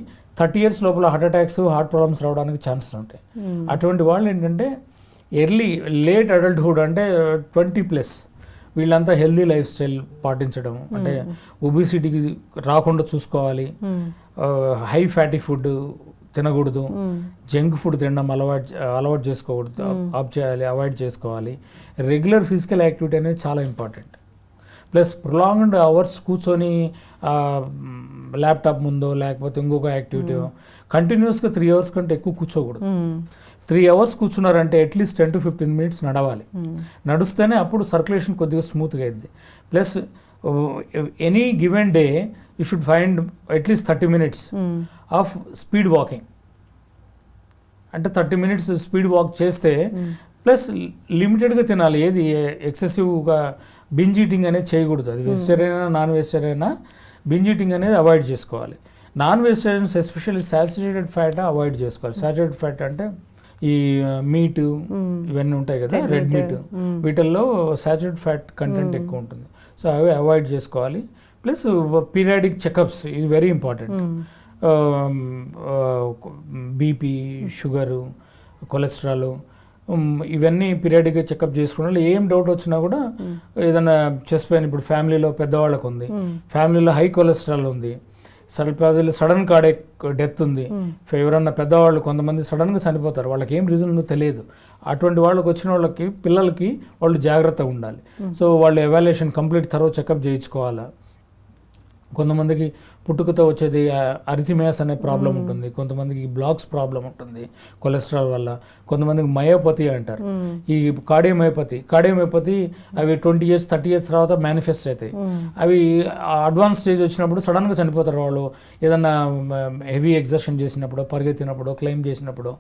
30 ఇయర్స్ లోపల హార్ట్ అటాక్స్, హార్ట్ ప్రాబ్లమ్స్ రావడానికి ఛాన్సెస్ ఉంటాయి. అటువంటి వాళ్ళు ఏంటంటే లేట్ అడల్ట్హుడ్ అంటే 20+, వీళ్ళంతా హెల్దీ లైఫ్ స్టైల్ పాటించడం, అంటే ఒబిసిటీకి రాకుండా చూసుకోవాలి, హై ఫ్యాటీ ఫుడ్ తినకూడదు, జంక్ ఫుడ్ తినడం అలవాటు చేసుకోకూడదు, అవాయిడ్ చేసుకోవాలి. రెగ్యులర్ ఫిజికల్ యాక్టివిటీ అనేది చాలా ఇంపార్టెంట్. ప్లస్ ప్రొలాంగ్డ్ అవర్స్ కూర్చొని ల్యాప్టాప్ ముందో లేకపోతే ఇంకొక యాక్టివిటీ కంటిన్యూస్గా 3 అవర్స్ కంటే ఎక్కువ కూర్చోకూడదు. 3 అవర్స్ కూర్చున్నారంటే అట్లీస్ట్ 10 to 15 minutes నడవాలి. నడుస్తేనే అప్పుడు సర్క్యులేషన్ కొద్దిగా స్మూత్గా అయింది. Plus any given day you should find at least 30 minutes of speed walking. అంటే 30 minutes స్పీడ్ వాక్ చేస్తే ప్లస్ లిమిటెడ్గా తినాలి. ఏది ఎక్సెసివ్గా బింజ్ ఈటింగ్ అనేది చేయకూడదు. అది వెజిటేరియన్ అయినా నాన్ వెజిటేరియన్ అయినా బింజ్ ఈటింగ్ అనేది అవాయిడ్ చేసుకోవాలి. Non vegetarians especially saturated fat avoid చేసుకోవాలి. సాచురేటెడ్ ఫ్యాట్ అంటే ఈ మీట్ ఇవన్నీ ఉంటాయి కదా, రెడ్ మీట్, వీటిల్లో సాచురేటెడ్ ఫ్యాట్ కంటెంట్ ఎక్కువ ఉంటుంది. సో అవి అవాయిడ్ చేసుకోవాలి. ప్లస్ పీరియాడిక్ చెకప్స్ ఇది very important. BP, sugar, cholesterol ఇవన్నీ పీరియాడిక్గా చెకప్ చేసుకోవడం. ఏం డౌట్ వచ్చినా కూడా ఏదైనా చెస్ట్ పెయిన్, ఇప్పుడు ఫ్యామిలీలో పెద్దవాళ్ళకు ఉంది, ఫ్యామిలీలో హై కొలెస్ట్రాల్ ఉంది, సడన్ కార్డియాక్ డెత్ ఉంది, ఎవరన్నా పెద్దవాళ్ళు కొంతమంది సడన్గా చనిపోతారు, వాళ్ళకి ఏం రీజన్ ఉందో తెలియదు. అటువంటి వాళ్ళకి వచ్చిన వాళ్ళకి పిల్లలకి వాళ్ళు జాగ్రత్తగా ఉండాలి. సో వాళ్ళు ఎవాల్యుయేషన్ కంప్లీట్ థరో చెకప్ చేయించుకోవాలి. కొంతమందికి పుట్టుకతో వచ్చేది అరిథిమియాస్ అనే ప్రాబ్లం ఉంటుంది, కొంతమందికి బ్లాక్స్ ప్రాబ్లం ఉంటుంది కొలెస్ట్రాల్ వల్ల, కొంతమందికి మయోపతి అంటారు. ఈ కార్డియోమయోపతి అవి 20 years 30 years తర్వాత మేనిఫెస్ట్ అవుతాయి. అవి అడ్వాన్స్ స్టేజ్ వచ్చినప్పుడు సడన్గా చనిపోతారు వాళ్ళు, ఏదన్నా హెవీ ఎగ్జర్షన్ చేసినప్పుడు, పరిగెత్తినప్పుడు, క్లైమ్ చేసినప్పుడు,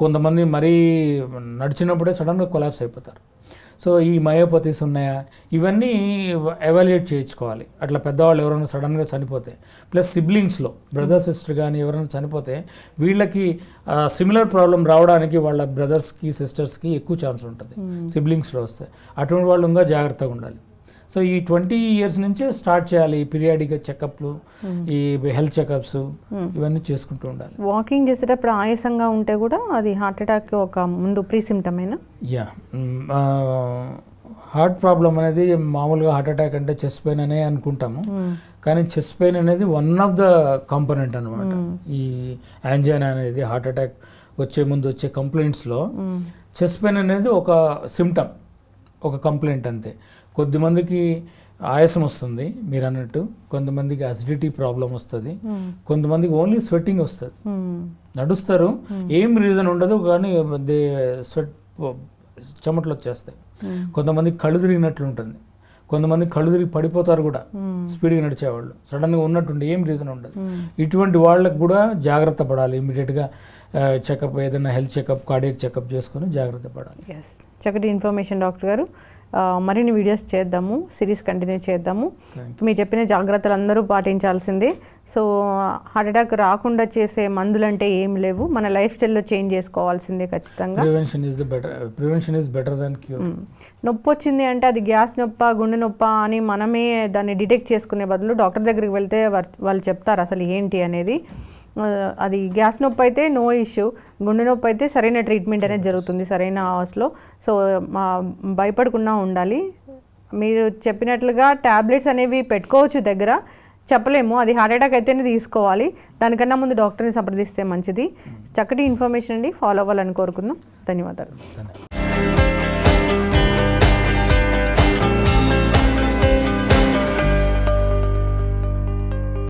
కొంతమంది మరీ నడిచినప్పుడే సడన్గా కొలాప్స్ అయిపోతారు. సో ఈ మయోపతీస్ ఉన్నాయా, ఇవన్నీ ఎవాల్యుయేట్ చేయించుకోవాలి. అట్లా పెద్దవాళ్ళు ఎవరైనా సడన్గా చనిపోతే, ప్లస్ సిబ్లింగ్స్లో బ్రదర్ సిస్టర్ కానీ ఎవరైనా చనిపోతే వీళ్ళకి సిమిలర్ ప్రాబ్లం రావడానికి వాళ్ళ బ్రదర్స్కి సిస్టర్స్కి ఎక్కువ ఛాన్స్ ఉంటుంది సిబ్లింగ్స్లో వస్తే. అటువంటి వాళ్ళు ఇంకా జాగ్రత్తగా ఉండాలి. సో ఈ 20 years నుంచే స్టార్ట్ చేయాలి పీరియాడిక్ చెకప్లు, ఈ హెల్త్ చెకప్స్ ఇవన్నీ చేసుకుంటూ ఉండాలి. వాకింగ్ చేసేటప్పుడు ఆయాసంగా ఉంటే కూడా అది హార్ట్ అటాక్ ఒక ముందు ప్రీ సిమ్టమేనా? యా, హార్ట్ ప్రాబ్లం అనేది మామూలుగా హార్ట్ అటాక్ అంటే చెస్ట్ పెయిన్ అనే అనుకుంటాము, కానీ చెస్ట్ పెయిన్ అనేది వన్ ఆఫ్ ద కాంపోనెంట్ అనమాట. ఈ యాంజైనా అనేది హార్ట్ అటాక్ వచ్చే ముందు వచ్చే కంప్లైంట్స్లో చెస్ట్ పెయిన్ అనేది ఒక సిమ్టమ్, ఒక కంప్లైంట్ అంతే. కొద్దిమందికి ఆయాసం వస్తుంది మీరు అన్నట్టు, కొంతమందికి అసిడిటీ ప్రాబ్లం వస్తుంది, కొంతమందికి ఓన్లీ స్వెట్టింగ్ వస్తుంది, నడుస్తారు ఏం రీజన్ ఉండదు కానీ స్వెట్ చెమటలు వచ్చేస్తాయి. కొంతమందికి కళ్ళు తిరిగినట్లు ఉంటుంది, కొంతమంది కళ్ళు తిరిగి పడిపోతారు కూడా స్పీడ్గా నడిచేవాళ్ళు, సడన్గా ఉన్నట్టుండి ఏం రీజన్ ఉండదు. ఇటువంటి వాళ్ళకు కూడా జాగ్రత్త పడాలి. ఇమీడియట్గా చెకప్, ఏదైనా హెల్త్ చెకప్, కార్డియాక్ చెకప్ చేసుకొని జాగ్రత్త పడాలి. ఎస్, చక్కటి ఇన్ఫర్మేషన్ డాక్టర్ గారు. మరిన్ని వీడియోస్ చేద్దాము, సిరీస్ కంటిన్యూ చేద్దాము. మీరు చెప్పిన జాగ్రత్తలు అందరూ పాటించాల్సిందే. సో హార్ట్ అటాక్ రాకుండా చేసే మందులు అంటే ఏం లేవు, మన లైఫ్ స్టైల్లో చేంజ్ చేసుకోవాల్సిందే ఖచ్చితంగా. Prevention is better than cure. నొప్పి వచ్చింది అంటే అది గ్యాస్ నొప్ప, గుండె నొప్ప అని మనమే దాన్ని డిటెక్ట్ చేసుకునే బదులు డాక్టర్ దగ్గరికి వెళ్తే వాళ్ళు చెప్తారు అసలు ఏంటి అనేది. అది గ్యాస్ నొప్పి అయితే నో ఇష్యూ, గుండె నొప్పి అయితే సరైన ట్రీట్మెంట్ అనేది జరుగుతుంది సరైన అవర్స్లో. సో భయపడకుండా ఉండాలి. మీరు చెప్పినట్లుగా ట్యాబ్లెట్స్ అనేవి పెట్టుకోవచ్చు దగ్గర, చెప్పలేము అది హార్ట్ అటాక్ అయితేనే తీసుకోవాలి, దానికన్నా ముందు డాక్టర్ని సంప్రదిస్తే మంచిది. చక్కటి ఇన్ఫర్మేషన్ అండి, ఫాలో అవ్వాలని కోరుకుందాం. ధన్యవాదాలు.